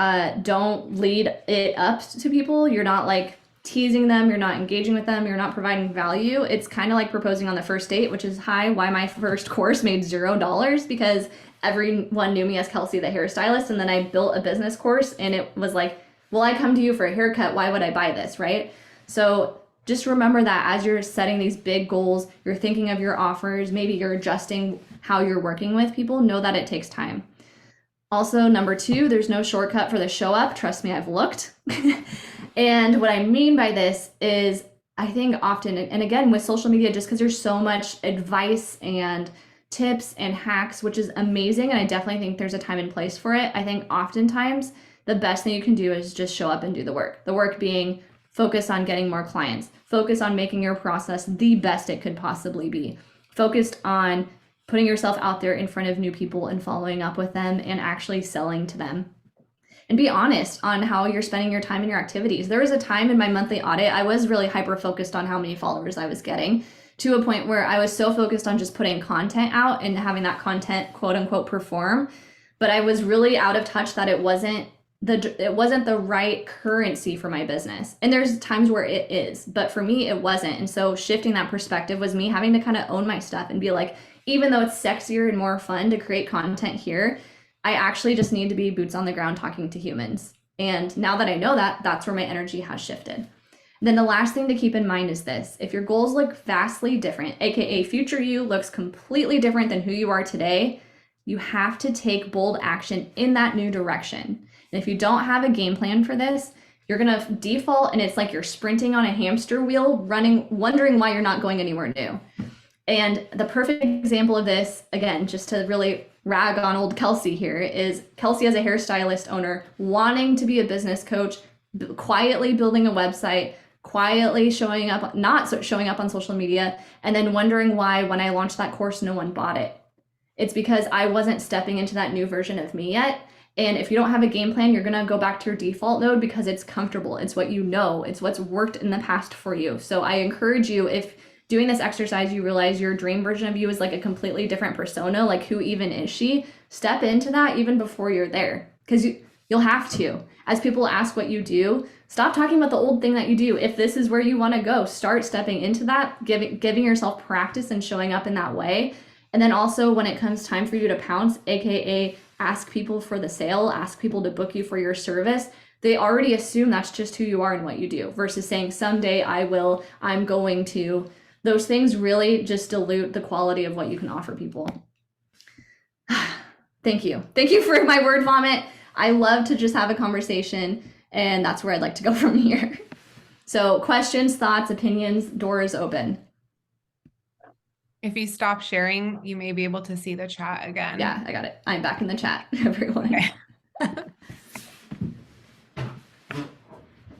don't lead it up to people, you're not like teasing them, you're not engaging with them, you're not providing value. It's kind of like proposing on the first date, which is why my first course made $0 because everyone knew me as Kelsey the hairstylist. And then I built a business course and it was like, well, I come to you for a haircut. Why would I buy this, right? So just remember that as you're setting these big goals, you're thinking of your offers, maybe you're adjusting how you're working with people, know that it takes time. Also, number 2, there's no shortcut for the show up. Trust me, I've looked. And what I mean by this is I think often, and again, with social media, just because there's so much advice and tips and hacks, which is amazing. And I definitely think there's a time and place for it. I think oftentimes the best thing you can do is just show up and do the work. The work being focus on getting more clients, focus on making your process the best it could possibly be, focused on putting yourself out there in front of new people and following up with them and actually selling to them. And be honest on how you're spending your time and your activities. There was a time in my monthly audit, I was really hyper-focused on how many followers I was getting, to a point where I was so focused on just putting content out and having that content quote unquote perform, but I was really out of touch that it wasn't the right currency for my business. And there's times where it is, but for me it wasn't. And so shifting that perspective was me having to kind of own my stuff and be like, even though it's sexier and more fun to create content here, I actually just need to be boots on the ground talking to humans. And now that I know that, that's where my energy has shifted. Then the last thing to keep in mind is this. If your goals look vastly different, aka future you looks completely different than who you are today, you have to take bold action in that new direction. And if you don't have a game plan for this, you're going to default and it's like you're sprinting on a hamster wheel, wondering why you're not going anywhere new. And the perfect example of this, again, just to really rag on old Kelsey here, is Kelsey as a hairstylist owner wanting to be a business coach, quietly building a website, quietly showing up, not showing up on social media, and then wondering why when I launched that course, no one bought it. It's because I wasn't stepping into that new version of me yet. And if you don't have a game plan, you're going to go back to your default mode because it's comfortable. It's what you know. It's what's worked in the past for you. So I encourage you, if doing this exercise, you realize your dream version of you is like a completely different persona, like who even is she? Step into that even before you're there, because you'll have to. As people ask what you do, stop talking about the old thing that you do. If this is where you want to go, start stepping into that, giving yourself practice and showing up in that way. And then also when it comes time for you to pounce, aka ask people for the sale, ask people to book you for your service, they already assume that's just who you are and what you do, versus saying someday I will, I'm going to. Those things really just dilute the quality of what you can offer people. Thank you. Thank you for my word vomit. I love to just have a conversation, and that's where I'd like to go from here. So questions, thoughts, opinions, door is open. If you stop sharing, you may be able to see the chat again. Yeah, I got it. I'm back in the chat, everyone. Okay.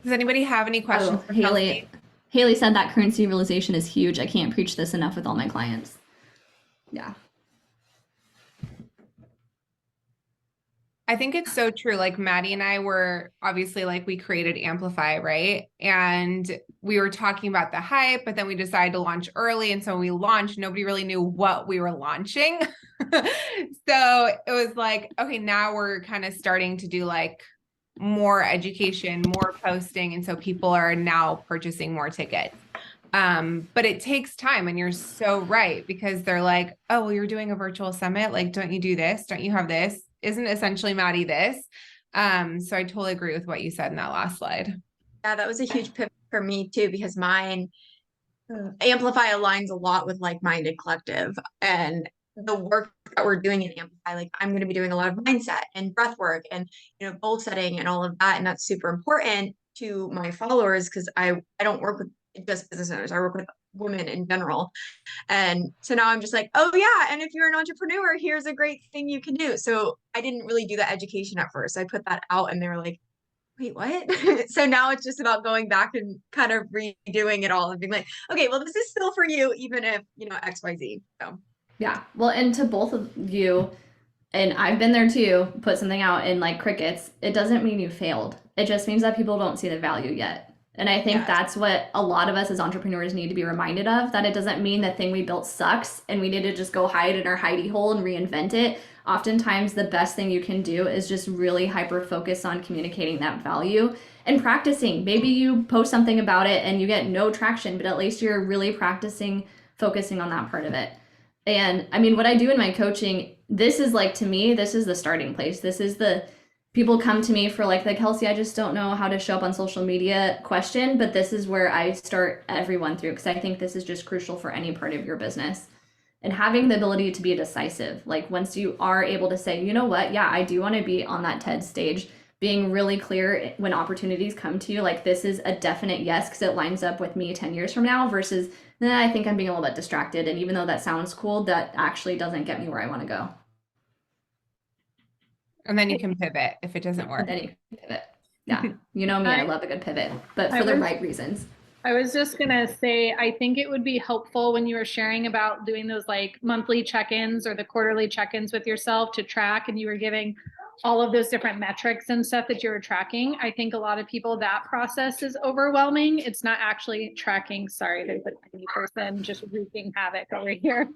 Does anybody have any questions for Kelsey? Haley said that currency realization is huge. I can't preach this enough with all my clients. Yeah. I think it's so true. Like Maddie and I were obviously like we created Amplify, right? And we were talking about the hype, but then we decided to launch early. And so when we launched, nobody really knew what we were launching. So it was like, okay, now we're kind of starting to do like more education, more posting. And so people are now purchasing more tickets. But it takes time, and you're so right, because they're like, oh, well, you're doing a virtual summit. Like, don't you do this? Don't you have this? Isn't essentially Maddie this? So I totally agree with what you said in that last slide. Yeah, that was a huge pivot for me too, because mine Amplify aligns a lot with like-minded collective, and the work that we're doing in Amplify, like I'm going to be doing a lot of mindset and breath work and goal setting and all of that, and that's super important to my followers because I don't work with just business owners. I work with women in general. And so now I'm just like, oh yeah, and if you're an entrepreneur, here's a great thing you can do. So I didn't really do the education at first. I put that out and they were like, wait, what? So now it's just about going back and kind of redoing it all and being like, okay, well, this is still for you, even if, XYZ. So Yeah. Well, and to both of you, and I've been there too, put something out in like crickets, it doesn't mean you failed. It just means that people don't see the value yet. And I think that's what a lot of us as entrepreneurs need to be reminded of, that it doesn't mean the thing we built sucks and we need to just go hide in our hidey hole and reinvent it. Oftentimes, the best thing you can do is just really hyper focus on communicating that value and practicing. Maybe you post something about it and you get no traction, but at least you're really practicing focusing on that part of it. And I mean, what I do in my coaching, this is like, to me, this is the starting place. This is the people come to me for like the Kelsey, I just don't know how to show up on social media question, but this is where I start everyone through, because I think this is just crucial for any part of your business. And having the ability to be decisive, like once you are able to say, you know what, yeah, I do want to be on that TED stage, being really clear when opportunities come to you, like this is a definite yes, because it lines up with me 10 years from now versus, nah, I think I'm being a little bit distracted. And even though that sounds cool, that actually doesn't get me where I want to go. And then you can pivot if it doesn't work. And then you can pivot. Yeah. You know me, I love a good pivot, but for the right reasons. I was just going to say, I think it would be helpful when you were sharing about doing those like monthly check-ins or the quarterly check-ins with yourself to track, and you were giving all of those different metrics and stuff that you were tracking. I think a lot of people, that process is overwhelming. It's not actually tracking. Sorry, there's a tiny person just wreaking havoc over here.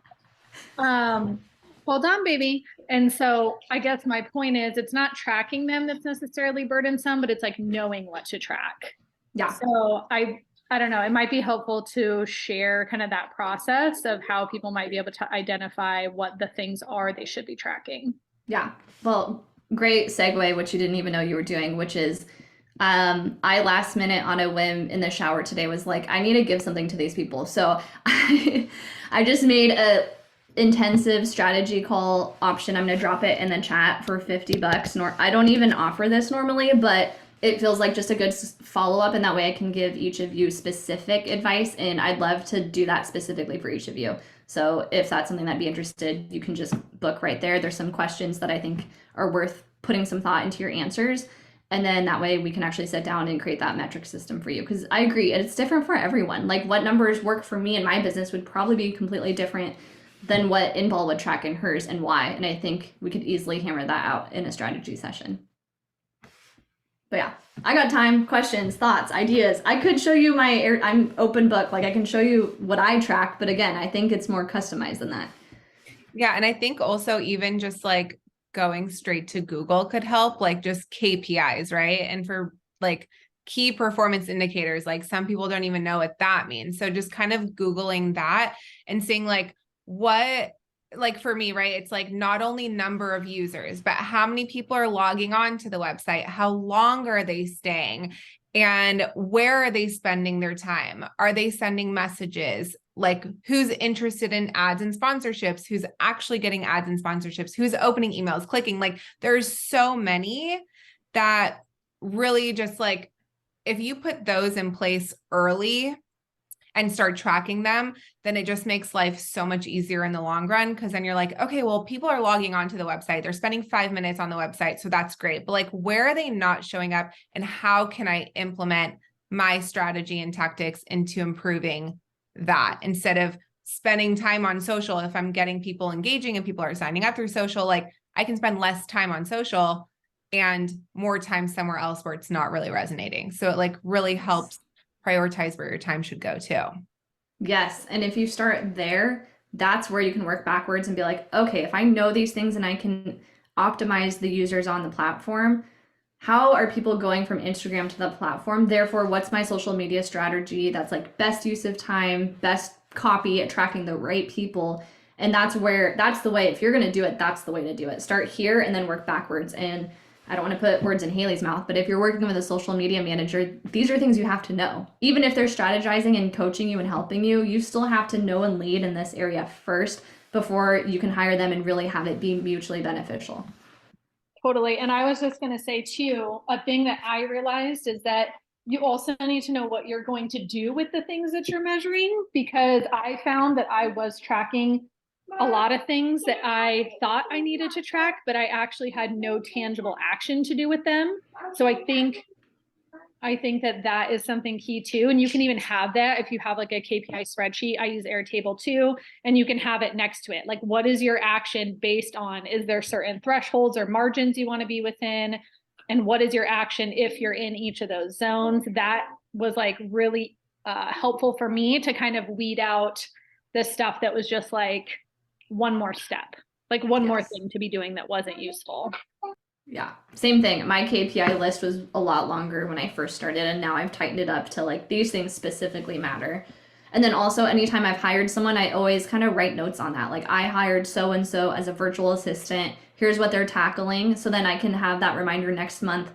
Hold on, baby. And so I guess my point is, it's not tracking them that's necessarily burdensome, but it's like knowing what to track. Yeah. So I don't know, it might be helpful to share kind of that process of how people might be able to identify what the things are they should be tracking. Yeah. Well, great segue, which you didn't even know you were doing, which is I last minute on a whim in the shower today was like, I need to give something to these people. So I just made a intensive strategy call option. I'm going to drop it in the chat for $50. I don't even offer this normally, but it feels like just a good follow-up, and that way I can give each of you specific advice, and I'd love to do that specifically for each of you. So if that's something that'd be interested, you can just book right there. There's some questions that I think are worth putting some thought into your answers, and then that way we can actually sit down and create that metric system for you, because I agree, it's different for everyone. Like what numbers work for me in my business would probably be completely different than what Inbal would track in hers, and why, and I think we could easily hammer that out in a strategy session. But yeah, I got time, questions, thoughts, ideas. I could show you I'm open book. Like I can show you what I track, but again, I think it's more customized than that. Yeah. And I think also even just like going straight to Google could help, like just KPIs, right? And for like key performance indicators, like some people don't even know what that means. So just kind of Googling that and seeing like what, like for me, right, it's like not only number of users, but how many people are logging on to the website, how long are they staying, and where are they spending their time? Are they sending messages? Like who's interested in ads and sponsorships, who's actually getting ads and sponsorships, who's opening emails, clicking. Like there's so many that really just like, if you put those in place early, and start tracking them, then it just makes life so much easier in the long run. Cause then you're like, okay, well, people are logging onto the website. They're spending 5 minutes on the website. So that's great. But like, where are they not showing up, and how can I implement my strategy and tactics into improving that, instead of spending time on social? If I'm getting people engaging and people are signing up through social, like I can spend less time on social and more time somewhere else where it's not really resonating. So it like really helps prioritize where your time should go too. Yes. And if you start there, that's where you can work backwards and be like, okay, if I know these things and I can optimize the users on the platform, how are people going from Instagram to the platform? Therefore, what's my social media strategy that's like best use of time, best copy, attracting the right people? And that's the way, if you're going to do it, that's the way to do it. Start here and then work backwards. And I don't want to put words in Haley's mouth, but if you're working with a social media manager, these are things you have to know. Even if they're strategizing and coaching you and helping you, you still have to know and lead in this area first before you can hire them and really have it be mutually beneficial. Totally. And I was just going to say too, a thing that I realized is that you also need to know what you're going to do with the things that you're measuring, because I found that I was tracking a lot of things that I thought I needed to track, but I actually had no tangible action to do with them. So I think that is something key too. And you can even have that if you have like a KPI spreadsheet. I use Airtable too, and you can have it next to it. Like, what is your action based on? Is there certain thresholds or margins you want to be within? And what is your action if you're in each of those zones? That was like really helpful for me to kind of weed out the stuff that was just like one more step, like one more thing to be doing that wasn't useful. Yeah, same thing. My KPI list was a lot longer when I first started, and now I've tightened it up to like these things specifically matter. And then also, anytime I've hired someone, I always kind of write notes on that. Like, I hired so and so as a virtual assistant. Here's what they're tackling. So then I can have that reminder next month.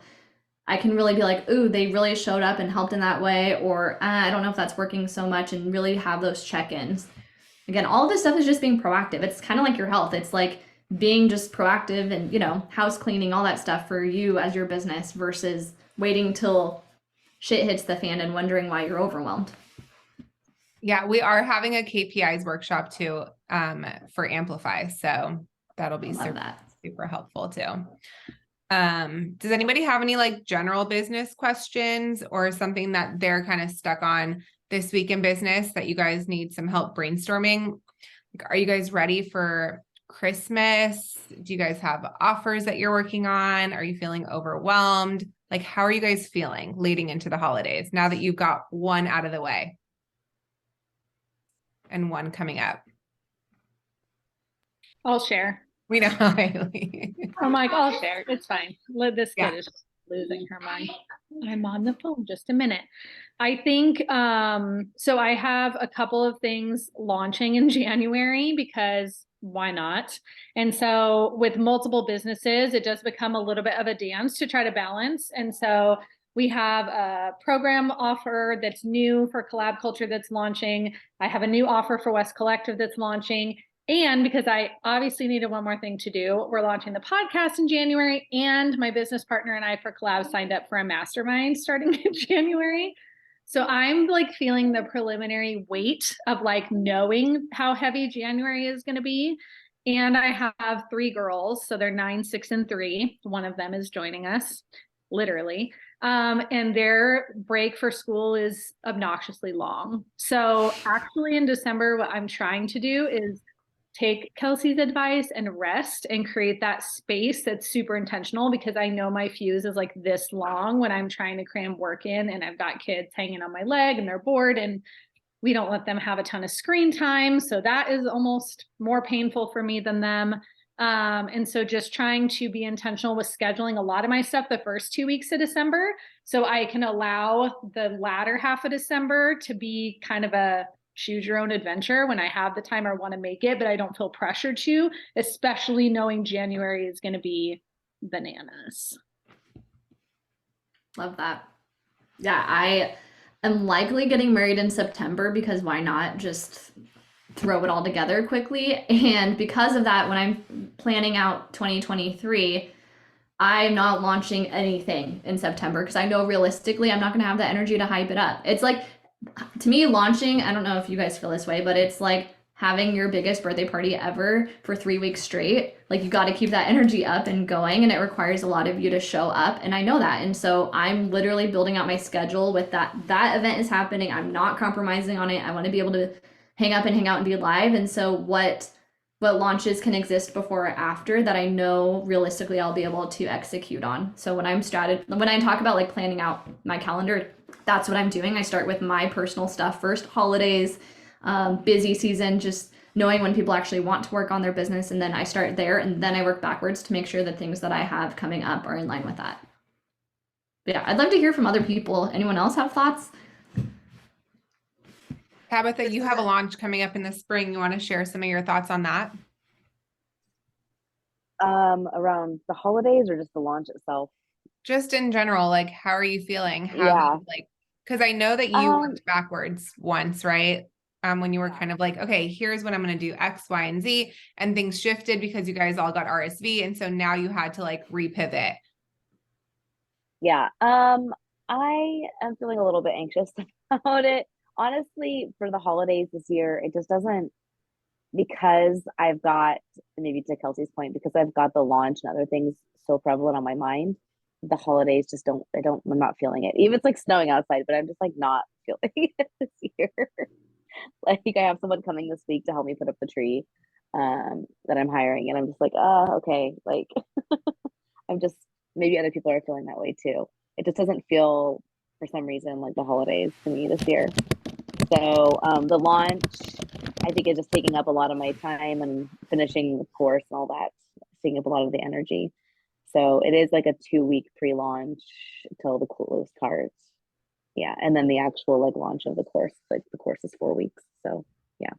I can really be like, ooh, they really showed up and helped in that way, or I don't know if that's working so much, and really have those check-ins. Again, all of this stuff is just being proactive. It's kind of like your health. It's like being just proactive and, you know, house cleaning, all that stuff for you as your business versus waiting till shit hits the fan and wondering why you're overwhelmed. Yeah, we are having a KPIs workshop too for Amplify. So that'll be super helpful too. Does anybody have any like general business questions or something that they're kind of stuck on this week in business that you guys need some help brainstorming? Like, are you guys ready for Christmas? Do you guys have offers that you're working on? Are you feeling overwhelmed? Like, how are you guys feeling leading into the holidays now that you've got one out of the way and one coming up? I'll share. We know how Haley. I'm like, I'll share. It's fine. This kid is losing her mind. I'm on the phone. Just a minute. I think, so I have a couple of things launching in January because why not? And so with multiple businesses, it does become a little bit of a dance to try to balance. And so we have a program offer that's new for Collab Culture that's launching. I have a new offer for West Collective that's launching. And because I obviously needed one more thing to do, we're launching the podcast in January, and my business partner and I for Collab signed up for a mastermind starting in January. So I'm like feeling the preliminary weight of like knowing how heavy January is going to be. And I have 3 girls, so they're 9, 6, and 3. One of them is joining us, literally. And their break for school is obnoxiously long. So actually in December, what I'm trying to do is take Kelsey's advice and rest and create that space that's super intentional, because I know my fuse is like this long when I'm trying to cram work in and I've got kids hanging on my leg and they're bored and we don't let them have a ton of screen time. So that is almost more painful for me than them. And so just trying to be intentional with scheduling a lot of my stuff the first 2 weeks of December, so I can allow the latter half of December to be kind of a choose your own adventure when I have the time or want to make it, but I don't feel pressured to, especially knowing January is going to be bananas. Love that. Yeah, I am likely getting married in September because why not just throw it all together quickly? And because of that, when I'm planning out 2023, I'm not launching anything in September because I know realistically I'm not going to have the energy to hype it up. It's like to me, launching, I don't know if you guys feel this way, but it's like having your biggest birthday party ever for 3 weeks straight. Like you got to keep that energy up and going, and it requires a lot of you to show up. And I know that. And so I'm literally building out my schedule with that. That event is happening. I'm not compromising on it. I want to be able to hang up and hang out and be live. And so what launches can exist before or after that I know realistically I'll be able to execute on. So when I talk about like planning out my calendar, that's what I'm doing. I start with my personal stuff first, holidays, busy season, just knowing when people actually want to work on their business, and then I start there, and then I work backwards to make sure the things that I have coming up are in line with that. But yeah, I'd love to hear from other people. Anyone else have thoughts? Tabitha, you have a launch coming up in the spring. You want to share some of your thoughts on that? Around the holidays or just the launch itself? Just in general, like, how are you feeling? Yeah. Like, because I know that you worked backwards once, right? When you were kind of like, okay, here's what I'm going to do X, Y, and Z, and things shifted because you guys all got RSV. And so now you had to like repivot. Yeah. I am feeling a little bit anxious about it. Honestly, for the holidays this year, it just doesn't, because I've got, maybe to Kelsey's point, because I've got the launch and other things so prevalent on my mind, the holidays just I'm not feeling it. Even it's like snowing outside, but I'm just like not feeling it this year. Like I have someone coming this week to help me put up the tree, that I'm hiring, and I'm just like, okay. Like I'm just, maybe other people are feeling that way too. It just doesn't feel for some reason like the holidays to me this year. So the launch, I think, is just taking up a lot of my time, and finishing the course and all that, taking up a lot of the energy. So it is like a 2 week pre-launch till the close cards. Yeah. And then the actual like launch of the course, like the course is 4 weeks. So yeah.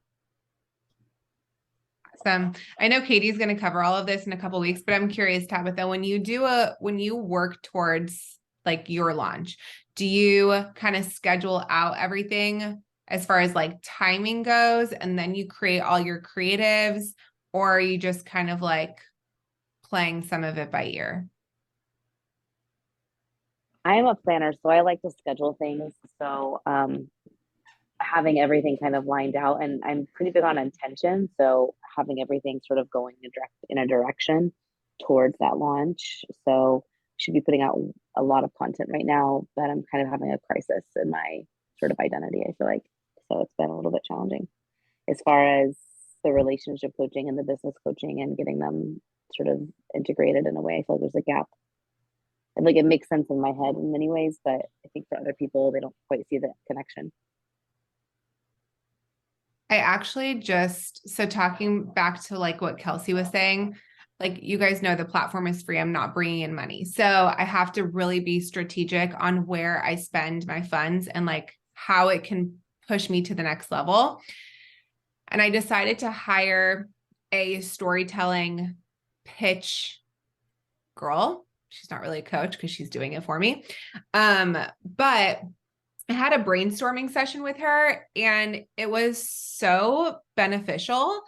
Awesome. I know Katie's going to cover all of this in a couple of weeks, but I'm curious, Tabitha, when you work towards like your launch, do you kind of schedule out everything as far as like timing goes, and then you create all your creatives, or are you just kind of like playing some of it by ear? I am a planner, so I like to schedule things. So having everything kind of lined out, and I'm pretty big on intention. So having everything sort of going in a direction towards that launch. So should be putting out a lot of content right now, but I'm kind of having a crisis in my sort of identity, I feel like. So it's been a little bit challenging as far as the relationship coaching and the business coaching, and getting them sort of integrated in a way. I feel like there's a gap. And like it makes sense in my head in many ways, but I think for other people, they don't quite see the connection. I actually so talking back to like what Kelsey was saying, like you guys know the platform is free. I'm not bringing in money. So I have to really be strategic on where I spend my funds and like how it can push me to the next level. And I decided to hire a storytelling pitch girl. She's not really a coach because she's doing it for me. But I had a brainstorming session with her, and it was so beneficial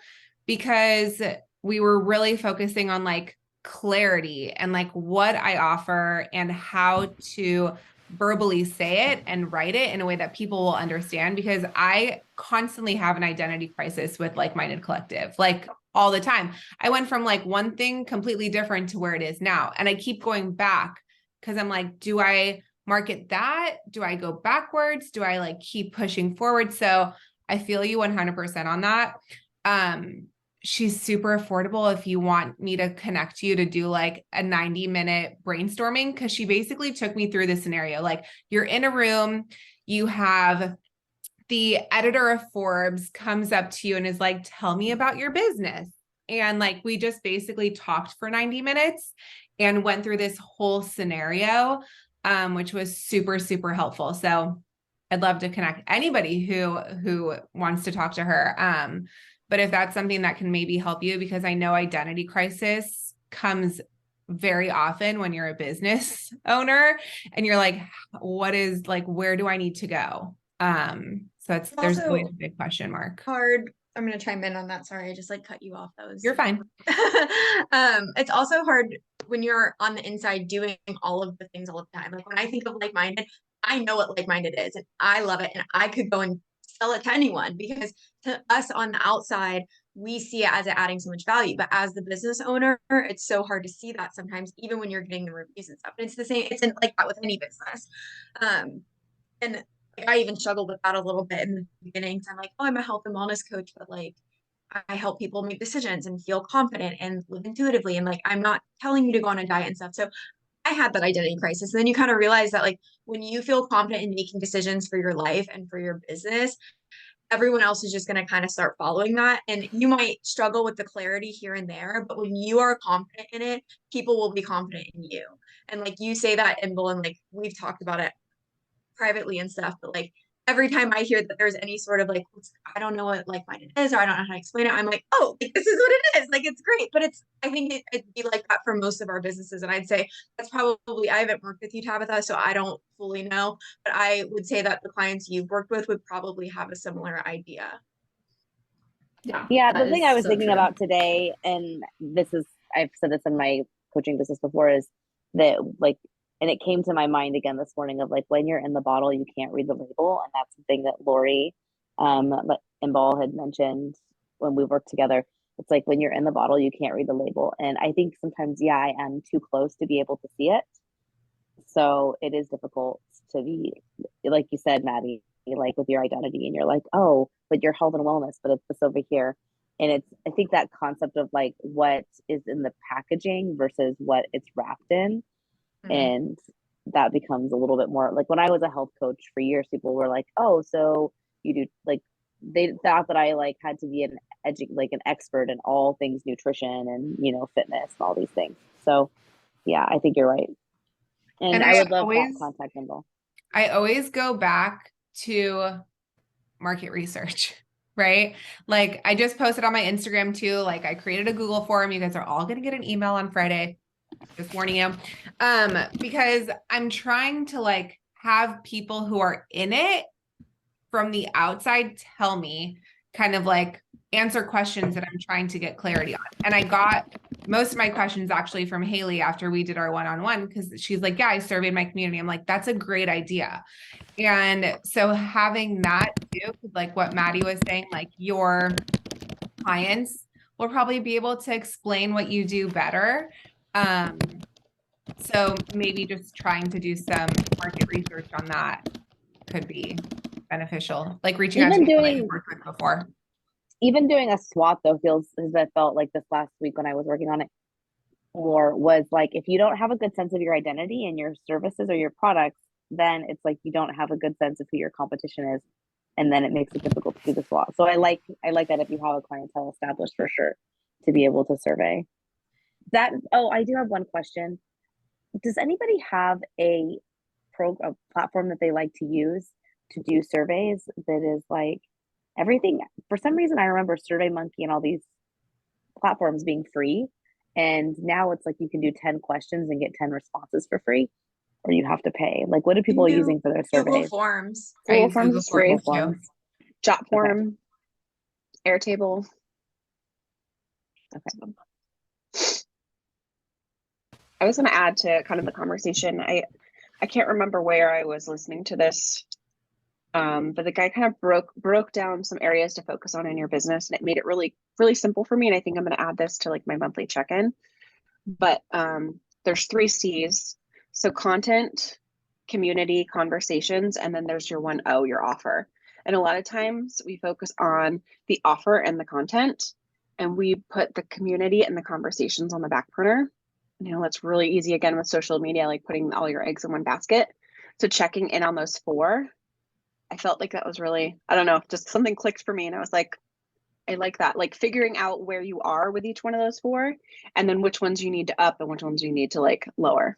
because we were really focusing on like clarity and like what I offer and how to verbally say it and write it in a way that people will understand, because I constantly have an identity crisis with Like Minded Collective, like all the time. I went from like one thing completely different to where it is now. And I keep going back because I'm like, do I market that? Do I go backwards? Do I like keep pushing forward? So I feel you 100% on that. She's super affordable if you want me to connect you to do like a 90-minute brainstorming, because she basically took me through the scenario. Like you're in a room, you have the editor of Forbes comes up to you and is like, tell me about your business. And like, we just basically talked for 90 minutes and went through this whole scenario, which was super, super helpful. So I'd love to connect anybody who wants to talk to her. But if that's something that can maybe help you, because I know identity crisis comes very often when you're a business owner and you're like, what is like, where do I need to go? So there's always a big question mark. Hard. I'm going to chime in on that. Sorry, I just like cut you off. That was. You're fine. It's also hard when you're on the inside doing all of the things all the time. Like when I think of Like Minded, I know what like-minded is and I love it. And I could go and sell it to anyone because to us on the outside, we see it as adding so much value. But as the business owner, it's so hard to see that sometimes, even when you're getting the reviews and stuff. And it's the same, it's in, like that with any business. And like, I even struggled with that a little bit in the beginning. So I'm like, oh, I'm a health and wellness coach, but like I help people make decisions and feel confident and live intuitively. And like, I'm not telling you to go on a diet and stuff. So I had that identity crisis. And then you kind of realize that like when you feel confident in making decisions for your life and for your business, everyone else is just going to kind of start following that. And you might struggle with the clarity here and there, but when you are confident in it, people will be confident in you. And like you say that, and like we've talked about it privately and stuff, but like every time I hear that there's any sort of like, I don't know what like-minded is, or I don't know how to explain it, I'm like, oh, like, this is what it is. Like, it's great. But I think it'd be like that for most of our businesses. And I'd say that's probably, I haven't worked with you, Tabitha, so I don't fully know, but I would say that the clients you've worked with would probably have a similar idea. Yeah, that the thing is I was so thinking true. about today, and this is, I've said this in my coaching business before, is that like, and it came to my mind again this morning of like, when you're in the bottle, you can't read the label. And that's something that Lori and Ball had mentioned when we worked together. It's like, when you're in the bottle, you can't read the label. And I think sometimes, yeah, I am too close to be able to see it. So it is difficult to be, like you said, Maddie, like with your identity, and you're like, oh, but you're health and wellness, but it's this over here. And it's, I think that concept of like what is in the packaging versus what it's wrapped in. Mhm. And that becomes a little bit more like, when I was a health coach for years, people were like, oh, so you do, like, they thought that I like had to be like an expert in all things nutrition and, you know, fitness and all these things. So yeah, I think you're right. And I would love that contact info. I always go back to market research, right? Like I just posted on my Instagram too, like I created a Google form. You guys are all going to get an email on Friday. Just warning you. Because I'm trying to like have people who are in it from the outside tell me, kind of like answer questions that I'm trying to get clarity on. And I got most of my questions actually from Haley after we did our one-on-one, because she's like, yeah, I surveyed my community. I'm like, that's a great idea. And so having that too, like what Maddie was saying, like your clients will probably be able to explain what you do better. So maybe just trying to do some market research on that could be beneficial. Like reaching out to people that you've worked with before. Even doing a SWOT though felt like this last week when I was working on it more was like, if you don't have a good sense of your identity and your services or your products, then it's like you don't have a good sense of who your competition is, and then it makes it difficult to do the SWOT. So I like that if you have a clientele established, for sure, to be able to survey that. Oh, I do have one question. Does anybody have a platform that they like to use to do surveys that is like everything? For some reason, I remember SurveyMonkey and all these platforms being free, and now it's like you can do 10 questions and get 10 responses for free, or you have to pay. Like, what are people using for their surveys? Google Forms. Google Forms is free. Jotform, Okay. Airtable. Okay. I was going to add to kind of the conversation. I can't remember where I was listening to this, but the guy kind of broke down some areas to focus on in your business, and it made it really, really simple for me. And I think I'm going to add this to like my monthly check-in. But there's 3 C's. So content, community, conversations, and then there's your 1 O, your offer. And a lot of times we focus on the offer and the content, and we put the community and the conversations on the back burner. You know, it's really easy again with social media, like putting all your eggs in one basket. So checking in on those 4, I felt like that was really, I don't know, just something clicked for me. And I was like, I like that, like figuring out where you are with each one of those 4, and then which ones you need to up and which ones you need to like lower.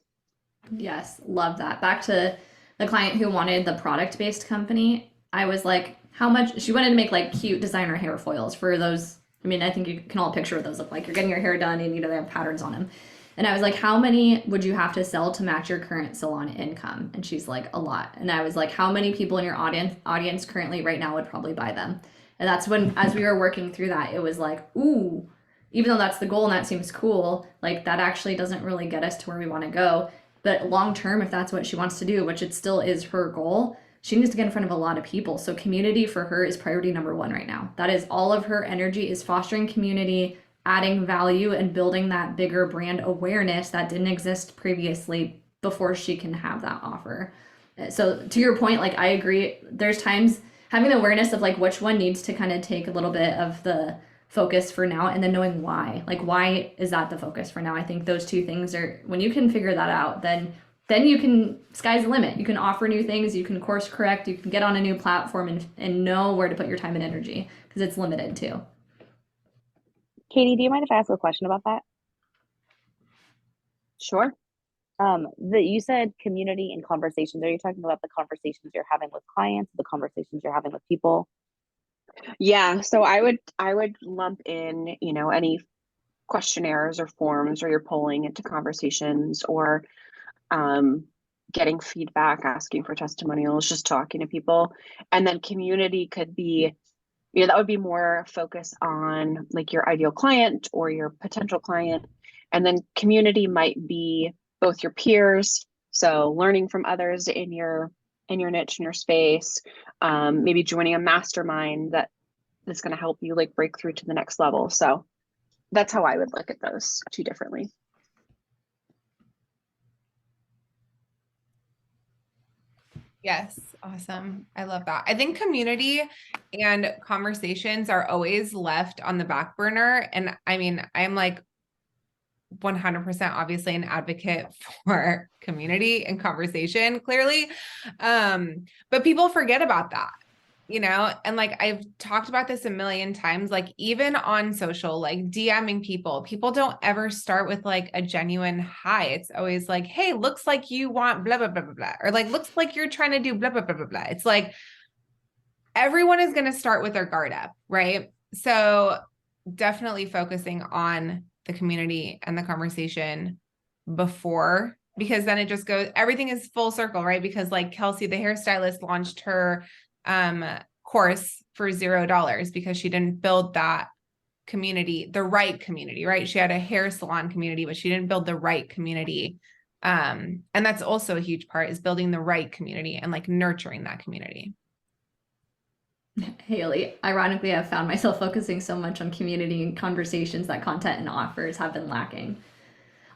Yes, love that. Back to the client who wanted the product-based company. I was like, how much? She wanted to make like cute designer hair foils for those. I mean, I think you can all picture what those look like. You're getting your hair done and, you know, they have patterns on them. And I was like, how many would you have to sell to match your current salon income? And she's like, a lot. And I was like, how many people in your audience currently right now would probably buy them? And that's when, as we were working through that, it was like, ooh, even though that's the goal and that seems cool, like that actually doesn't really get us to where we want to go. But long term, if that's what she wants to do, which it still is her goal, she needs to get in front of a lot of people. So community for her is priority number one right now. That is all of her energy, is fostering community, adding value, and building that bigger brand awareness that didn't exist previously before she can have that offer. So to your point, like I agree, there's times having the awareness of like which one needs to kind of take a little bit of the focus for now, and then knowing why, like why is that the focus for now. I think those two things are, when you can figure that out, then you can, sky's the limit. You can offer new things, you can course correct, you can get on a new platform and know where to put your time and energy, because it's limited too. Katie, do you mind if I ask a question about that? Sure. You said community and conversations. Are you talking about the conversations you're having with clients, the conversations you're having with people? Yeah, so I would lump in, any questionnaires or forms, or you're polling into conversations, or getting feedback, asking for testimonials, just talking to people. And then community could be, that would be more focus on like your ideal client or your potential client. And then community might be both your peers, so learning from others in your niche, in your space, maybe joining a mastermind that's going to help you like break through to the next level. So that's how I would look at those two differently. Yes, awesome. I love that. I think community and conversations are always left on the back burner. And I mean, I'm like 100% obviously an advocate for community and conversation, clearly. But people forget about that, and like I've talked about this a million times, like even on social, like DMing people don't ever start with like a genuine hi. It's always like, hey, looks like you want blah, blah, blah, blah, blah, or like, looks like you're trying to do blah, blah, blah, blah, blah. It's like, everyone is going to start with their guard up, right? So definitely focusing on the community and the conversation before, because then it just goes, everything is full circle, right? Because like Kelsey, the hairstylist, launched her course for $0 because she didn't build that community, the right community, right? She had a hair salon community, but she didn't build the right community. And that's also a huge part, is building the right community and like nurturing that community. Haley, ironically, I've found myself focusing so much on community and conversations that content and offers have been lacking.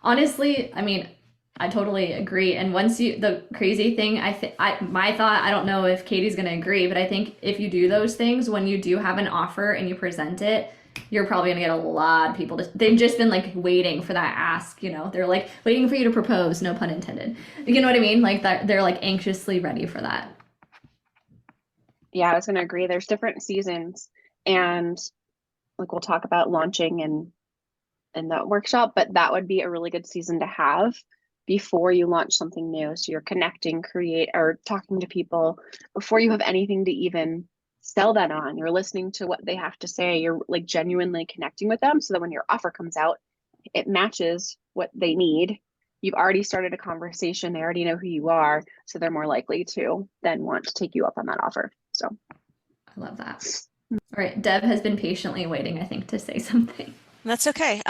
Honestly, I mean, I totally agree. And once the crazy thing, my thought, I don't know if Katie's going to agree, but I think if you do those things, when you do have an offer and you present it, you're probably going to get a lot of people they've just been like waiting for that ask, they're like waiting for you to propose, no pun intended. You know what I mean? Like that, they're like anxiously ready for that. Yeah, I was going to agree. There's different seasons, and like we'll talk about launching and that workshop, but that would be a really good season to have before you launch something new. So you're connecting, or talking to people before you have anything to even sell that on. You're listening to what they have to say. You're like genuinely connecting with them, so that when your offer comes out, it matches what they need. You've already started a conversation. They already know who you are, so they're more likely to then want to take you up on that offer. So I love that. All right, Deb has been patiently waiting, I think, to say something. That's okay.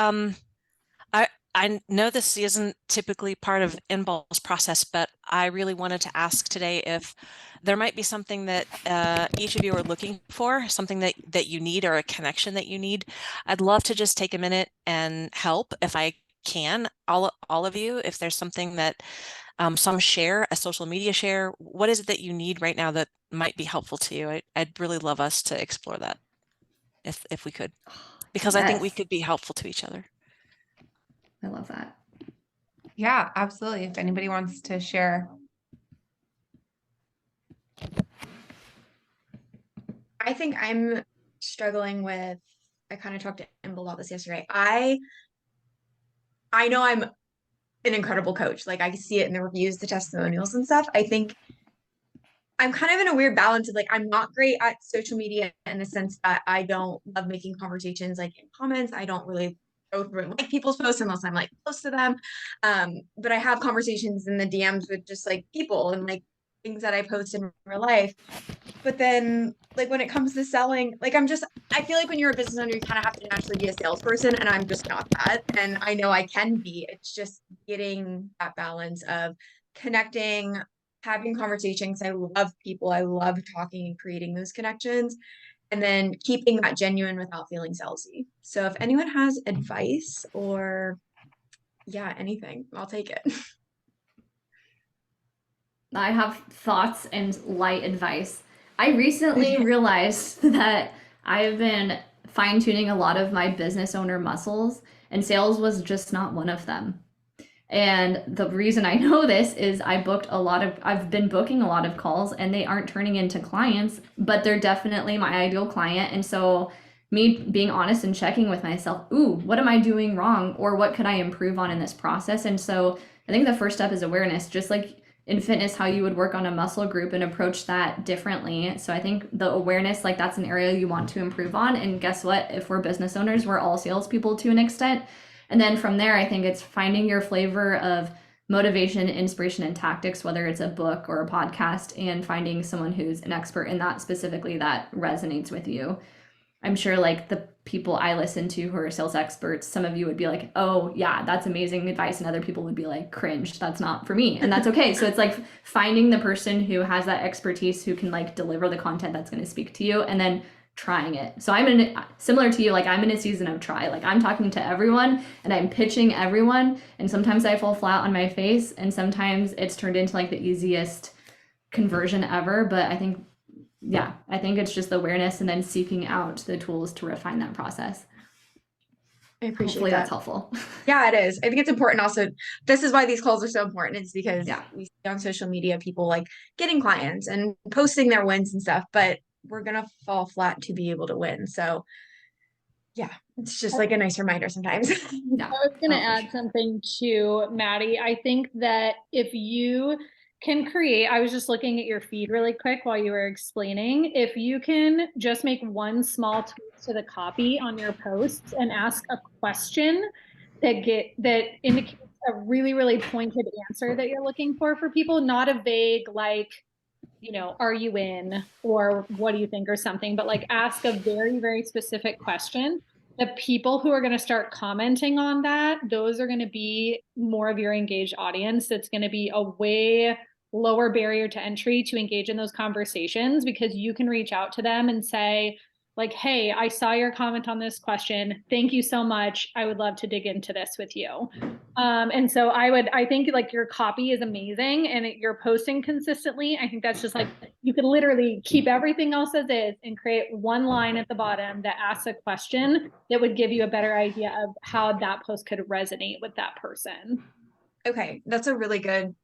I know this isn't typically part of Inball's process, but I really wanted to ask today if there might be something that each of you are looking for, something that you need, or a connection that you need. I'd love to just take a minute and help if I can, all of you, if there's something that some share, a social media share, what is it that you need right now that might be helpful to you? I'd really love us to explore that if we could, because I think we could be helpful to each other. I love that. Yeah, absolutely. If anybody wants to share. I think I'm struggling with, I kind of talked to Emble about this yesterday. I know I'm an incredible coach. Like I see it in the reviews, the testimonials and stuff. I think I'm kind of in a weird balance of like, I'm not great at social media in the sense that I don't love making conversations like in comments. I don't really go through and like people's posts unless I'm like close to them. But I have conversations in the DMs with just like people and like things that I post in real life. But then like when it comes to selling, like I feel like when you're a business owner, you kind of have to naturally be a salesperson, and I'm just not that. And I know I can be. It's just getting that balance of connecting, having conversations. I love people. I love talking and creating those connections, and then keeping that genuine without feeling salesy. So if anyone has advice or anything, I'll take it. I have thoughts and light advice. I recently realized that I've been fine tuning a lot of my business owner muscles, and sales was just not one of them. And the reason I know this is I've been booking a lot of calls, and they aren't turning into clients, but they're definitely my ideal client. And so me being honest and checking with myself, ooh, what am I doing wrong? Or what could I improve on in this process? And so I think the first step is awareness, just like in fitness, how you would work on a muscle group and approach that differently. So I think the awareness, like that's an area you want to improve on. And guess what? If we're business owners, we're all salespeople to an extent. And then from there, I think it's finding your flavor of motivation, inspiration, and tactics, whether it's a book or a podcast, and finding someone who's an expert in that specifically that resonates with you. I'm sure like the people I listen to who are sales experts, some of you would be like, oh yeah, that's amazing advice. And other people would be like, cringe, that's not for me. And that's okay. So it's like finding the person who has that expertise, who can like deliver the content that's going to speak to you, and then trying it. So similar to you, like I'm in a season of try. Like I'm talking to everyone and I'm pitching everyone. And sometimes I fall flat on my face, and sometimes it's turned into like the easiest conversion ever. But I think it's just the awareness and then seeking out the tools to refine that process. I appreciate Hopefully that. That's helpful. Yeah, it is. I think it's important also. This is why these calls are so important. It's because we see on social media people like getting clients and posting their wins and stuff, but we're going to fall flat to be able to win. So yeah, it's just like a nice reminder sometimes. I was going to add something to Maddie. I think that if you can create, I was just looking at your feed really quick while you were explaining, if you can just make one small tweak to the copy on your posts and ask a question that indicates a really, really pointed answer that you're looking for people, not a vague like, are you in, or what do you think, or something, but like ask a very, very specific question. The people who are going to start commenting on that, those are going to be more of your engaged audience. It's going to be a way lower barrier to entry to engage in those conversations, because you can reach out to them and say like, hey, I saw your comment on this question. Thank you so much. I would love to dig into this with you. And so I think like your copy is amazing, and you're posting consistently. I think that's just like, you could literally keep everything else as is and create one line at the bottom that asks a question that would give you a better idea of how that post could resonate with that person. Okay, that's a really good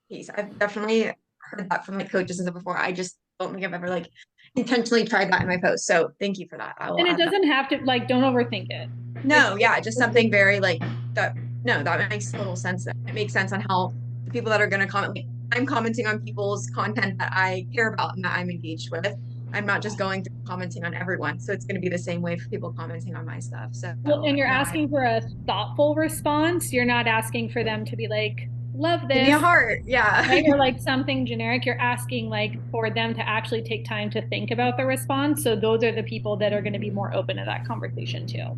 piece. I've definitely heard that from like coaches and stuff before. I just don't think I've ever like intentionally tried that in my post. So thank you for that. And it doesn't have to, like, don't overthink it. No, yeah, just something very like that. No, that makes total sense. It makes sense on how the people that are going to comment. Like, I'm commenting on people's content that I care about and that I'm engaged with. I'm not just going through commenting on everyone. So it's going to be the same way for people commenting on my stuff. So and you're asking for a thoughtful response. You're not asking for them to be like, love this. Give me a heart. Yeah. Right? Or like something generic. You're asking like for them to actually take time to think about the response. So those are the people that are going to be more open to that conversation too.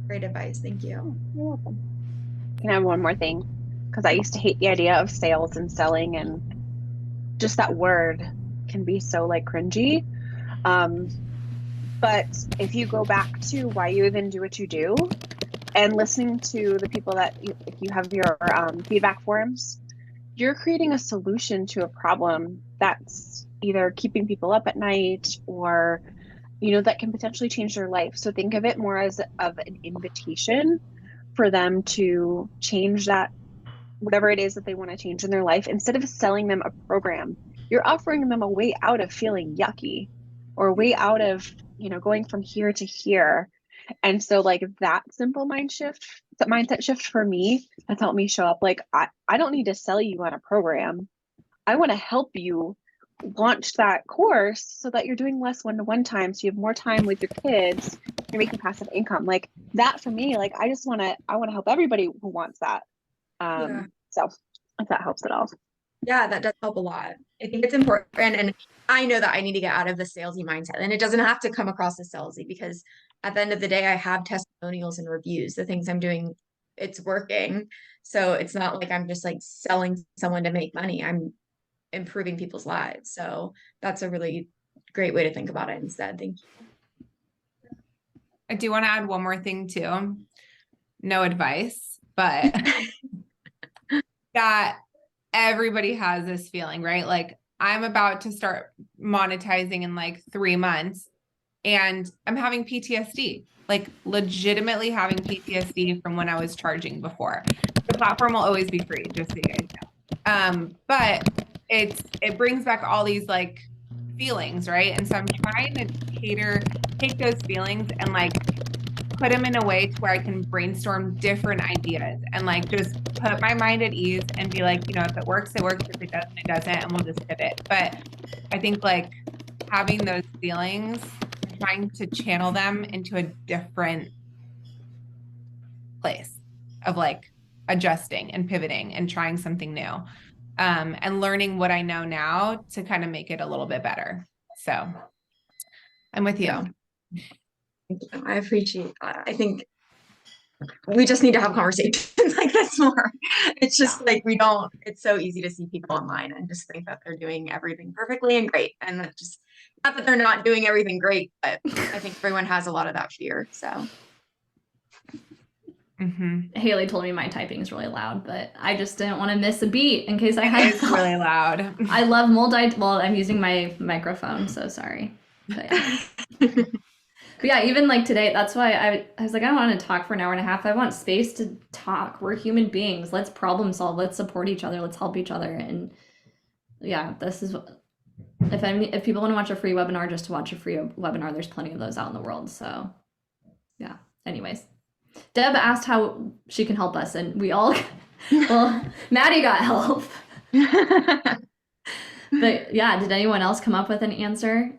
Great advice. Thank you. You're welcome. Can I have one more thing? Because I used to hate the idea of sales and selling, and just that word can be so like cringy. But if you go back to why you even do what you do, and listening to the people that if you have your feedback forums, you're creating a solution to a problem that's either keeping people up at night or that can potentially change their life. So think of it more as of an invitation for them to change that, whatever it is that they want to change in their life. Instead of selling them a program, you're offering them a way out of feeling yucky, or a way out of going from here to here. And so like that simple mindset shift for me has helped me show up like, I don't need to sell you on a program. I want to help you launch that course so that you're doing less one-to-one time, so you have more time with your kids, you're making passive income. Like that for me, like I want to help everybody who wants that. So if that helps at all. Yeah, that does help a lot. I think it's important. And I know that I need to get out of the salesy mindset. And it doesn't have to come across as salesy because at the end of the day, I have testimonials and reviews. The things I'm doing, it's working. So it's not like I'm just like selling someone to make money. I'm improving people's lives. So that's a really great way to think about it instead. Thank I do want to add one more thing too. No advice, but that everybody has this feeling, right? Like I'm about to start monetizing in like 3 months and I'm having PTSD, like legitimately having PTSD from when I was charging before. The platform will always be free, just so you guys know. But it brings back all these like feelings, right? And so I'm trying to take those feelings and like put them in a way to where I can brainstorm different ideas and like just put my mind at ease and be like, if it works, it works. If it doesn't, it doesn't, and we'll just pivot. But I think like having those feelings, trying to channel them into a different place of like adjusting and pivoting and trying something new, and learning what I know now to kind of make it a little bit better. So I'm with you. you. I appreciate that. I think we just need to have conversations like this more. It's just like it's so easy to see people online and just think that they're doing everything perfectly and great. And that just not that they're not doing everything great, but I think everyone has a lot of that fear. So Haley told me my typing is really loud, but I just didn't want to miss a beat in case I had It's really loud. I love well, I'm using my microphone, so sorry. But yeah. But yeah, even like today, that's why I was like, I don't want to talk for an hour and a half. I want space to talk. We're human beings. Let's problem solve. Let's support each other. Let's help each other. And yeah, this is if people want to watch a free webinar, just to watch a free webinar, there's plenty of those out in the world. So yeah. Anyways, Deb asked how she can help us, and we all well, Maddie got help. But yeah, did anyone else come up with an answer?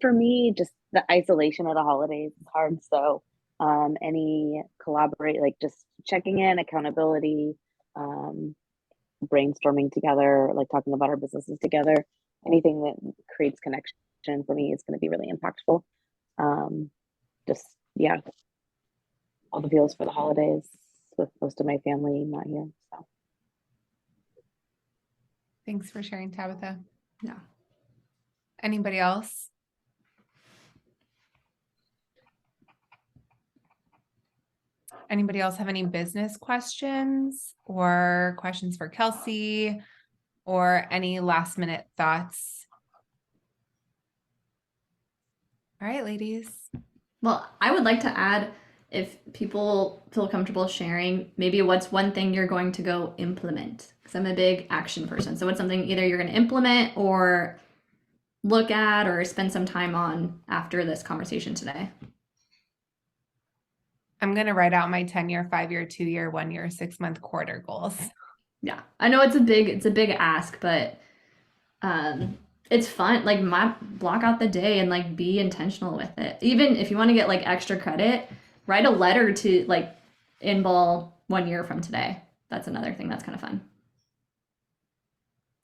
For me, just the isolation of the holidays is hard. So, any like just checking in, accountability, brainstorming together, like talking about our businesses together, anything that creates connection for me is going to be really impactful. Just, yeah, all the feels for the holidays with most of my family not here. So, Thanks for sharing, Tabitha. Yeah. Anybody else? Anybody else have any business questions or questions for Kelsey or any last minute thoughts? All right, ladies. Well, I would like to add, if people feel comfortable sharing, maybe what's one thing you're going to go implement? Because I'm a big action person. So what's something either you're going to implement or look at or spend some time on after this conversation today? I'm going to write out my 10-year, 5-year, 2-year, 1-year, 6-month quarter goals. Yeah, I know it's a big ask, but it's fun. Like block out the day and like be intentional with it. Even if you want to get like extra credit, write a letter to like InBall 1 year from today. That's another thing that's kind of fun.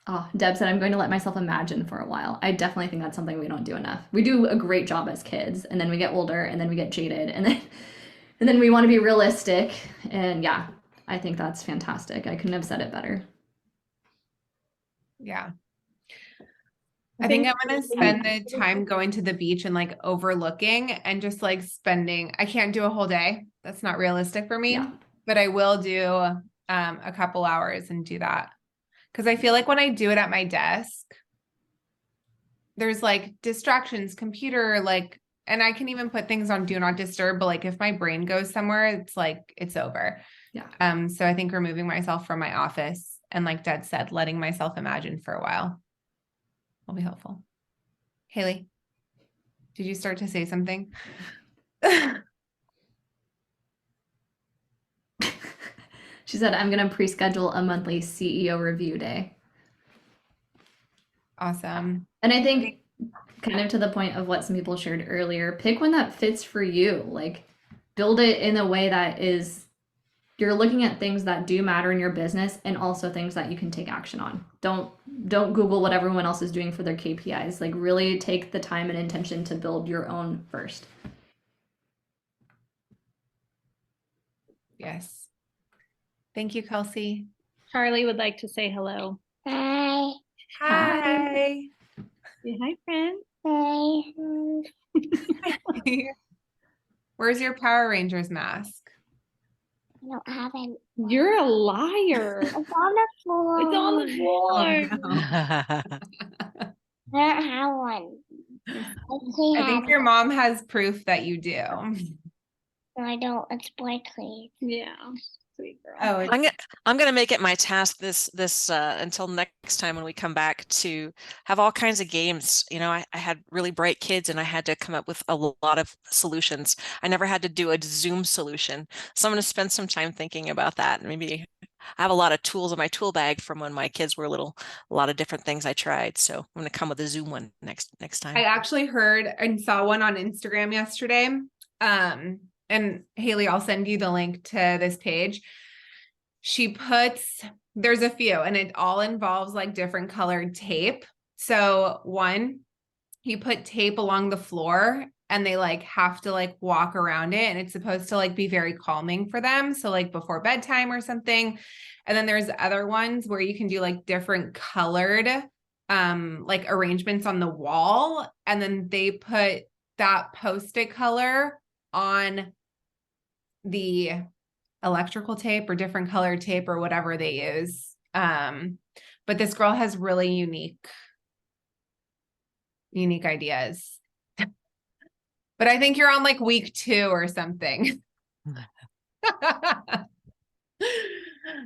Oh, Deb said I'm going to let myself imagine for a while. I definitely think that's something we don't do enough. We do a great job as kids, and then we get older, and then we get jaded, and then we want to be realistic. And yeah, I think that's fantastic. I couldn't have said it better. Yeah. I think I'm going to spend the time going to the beach and like overlooking and just like spending, I can't do a whole day. That's not realistic for me, Yeah. but I will do a couple hours and do that. Cause I feel like when I do it at my desk, there's like distractions, computer, like, and I can even put things on do not disturb, but like if my brain goes somewhere, it's like, it's over. Yeah. So I think removing myself from my office and like Deb said, letting myself imagine for a while will be helpful. Haley, did you start to say something? She said, I'm going to pre-schedule a monthly CEO review day. Awesome. And I think kind of to the point of what some people shared earlier, pick one that fits for you. Like build it in a way that is you're looking at things that do matter in your business and also things that you can take action on. Don't Google what everyone else is doing for their KPIs. Like, really take the time and intention to build your own first. Yes. Thank you, Kelsey. Charlie would like to say hello. Hi. Hi. Say hi, friend. Hi. Where's your Power Rangers mask? I don't have it. You're a liar. It's on the floor. It's on the floor. Oh, no. I don't have one. I think your mom has proof that you do. No, I don't. It's sparkly. Yeah. Sweet girl. Oh, I'm gonna make it my task this until next time when we come back to have all kinds of games. You know, I had really bright kids and I had to come up with a lot of solutions. I never had to do a Zoom solution. So I'm gonna spend some time thinking about that. Maybe I have a lot of tools in my tool bag from when my kids were little, a lot of different things I tried. So I'm gonna come with a Zoom one next time. I actually heard and saw one on Instagram yesterday. And Haley, I'll send you the link to this page. There's a few, and it all involves like different colored tape. So one, you put tape along the floor and they like have to like walk around it, and it's supposed to like be very calming for them. So like before bedtime or something. And then there's other ones where you can do like different colored like arrangements on the wall, and then they put that post-it color on the electrical tape or different colored tape or whatever they use. But this girl has really unique ideas. But I think you're on like week 2 or something.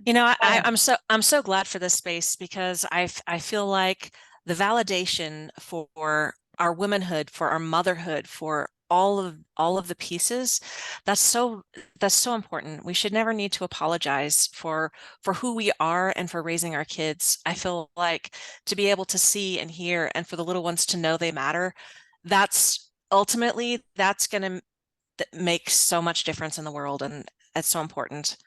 You know, I'm so glad for this space because I feel like the validation for our womanhood, for our motherhood, for all of the pieces, that's so important. We should never need to apologize for who we are and for raising our kids. I feel like to be able to see and hear and for the little ones to know they matter, that's ultimately going to make so much difference in the world, and it's so important.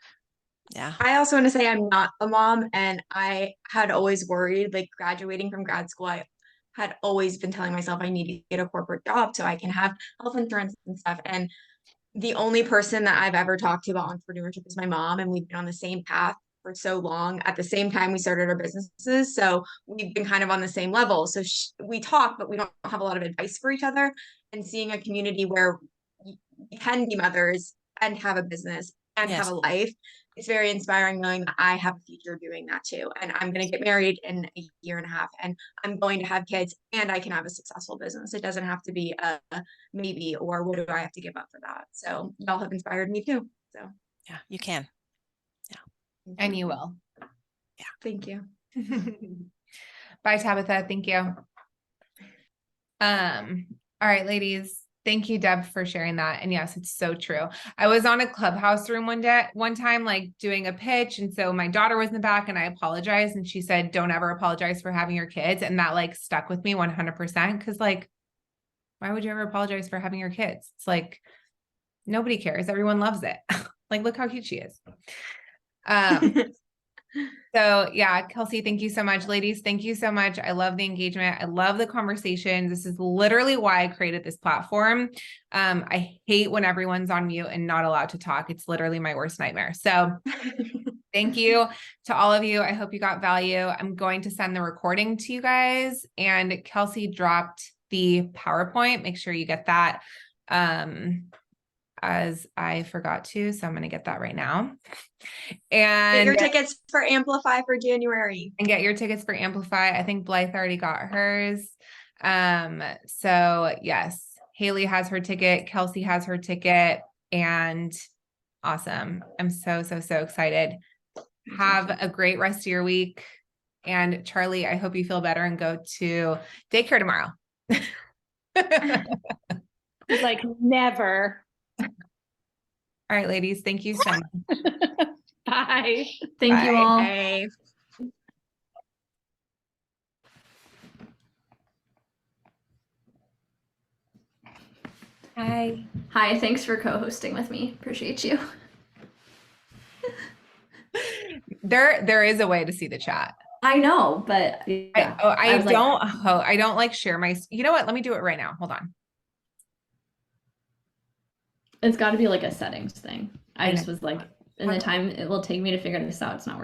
Yeah. I also want to say I'm not a mom, and I had always worried, like graduating from grad school, I had always been telling myself I need to get a corporate job so I can have health insurance and stuff. And the only person that I've ever talked to about entrepreneurship is my mom, and we've been on the same path for so long. At the same time, we started our businesses, so we've been kind of on the same level. So we talk, but we don't have a lot of advice for each other. And seeing a community where you can be mothers and have a business and Yes. have a life, it's very inspiring knowing that I have a future doing that too. And I'm going to get married in a year and a half, and I'm going to have kids, and I can have a successful business. It doesn't have to be a maybe, or what do I have to give up for that? So y'all have inspired me too. So Yeah, you can. And you will. Yeah. Thank you. Bye, Tabitha. Thank you. All right, ladies. Thank you, Deb, for sharing that. And yes, it's so true. I was on a Clubhouse room one time, like doing a pitch. And so my daughter was in the back and I apologized. And she said, don't ever apologize for having your kids. And that like stuck with me 100%. Cause like, why would you ever apologize for having your kids? It's like, nobody cares. Everyone loves it. Like, look how cute she is. So yeah, Kelsey, thank you so much. Ladies, thank you so much. I love the engagement. I love the conversations. This is literally why I created this platform. I hate when everyone's on mute and not allowed to talk. It's literally my worst nightmare. So thank you to all of you. I hope you got value. I'm going to send the recording to you guys, and Kelsey dropped the PowerPoint. Make sure you get that. As I forgot to, so I'm going to get that right now. And get your tickets for Amplify for January. And get your tickets for Amplify. I think Blythe already got hers. So yes, Haley has her ticket. Kelsey has her ticket, and awesome. I'm so excited. Have a great rest of your week. And Charlie, I hope you feel better and go to daycare tomorrow. He's like, never. All right, ladies. Thank you so much. Bye. Thank you all. Bye. Hi. Hi, thanks for co-hosting with me. Appreciate you. There is a way to see the chat. I know, but yeah. I was like, don't like share my, you know what? Let me do it right now. Hold on. it's got to be like a settings thing. I I just know. was like, in the time it will take me to figure this out, it's not working.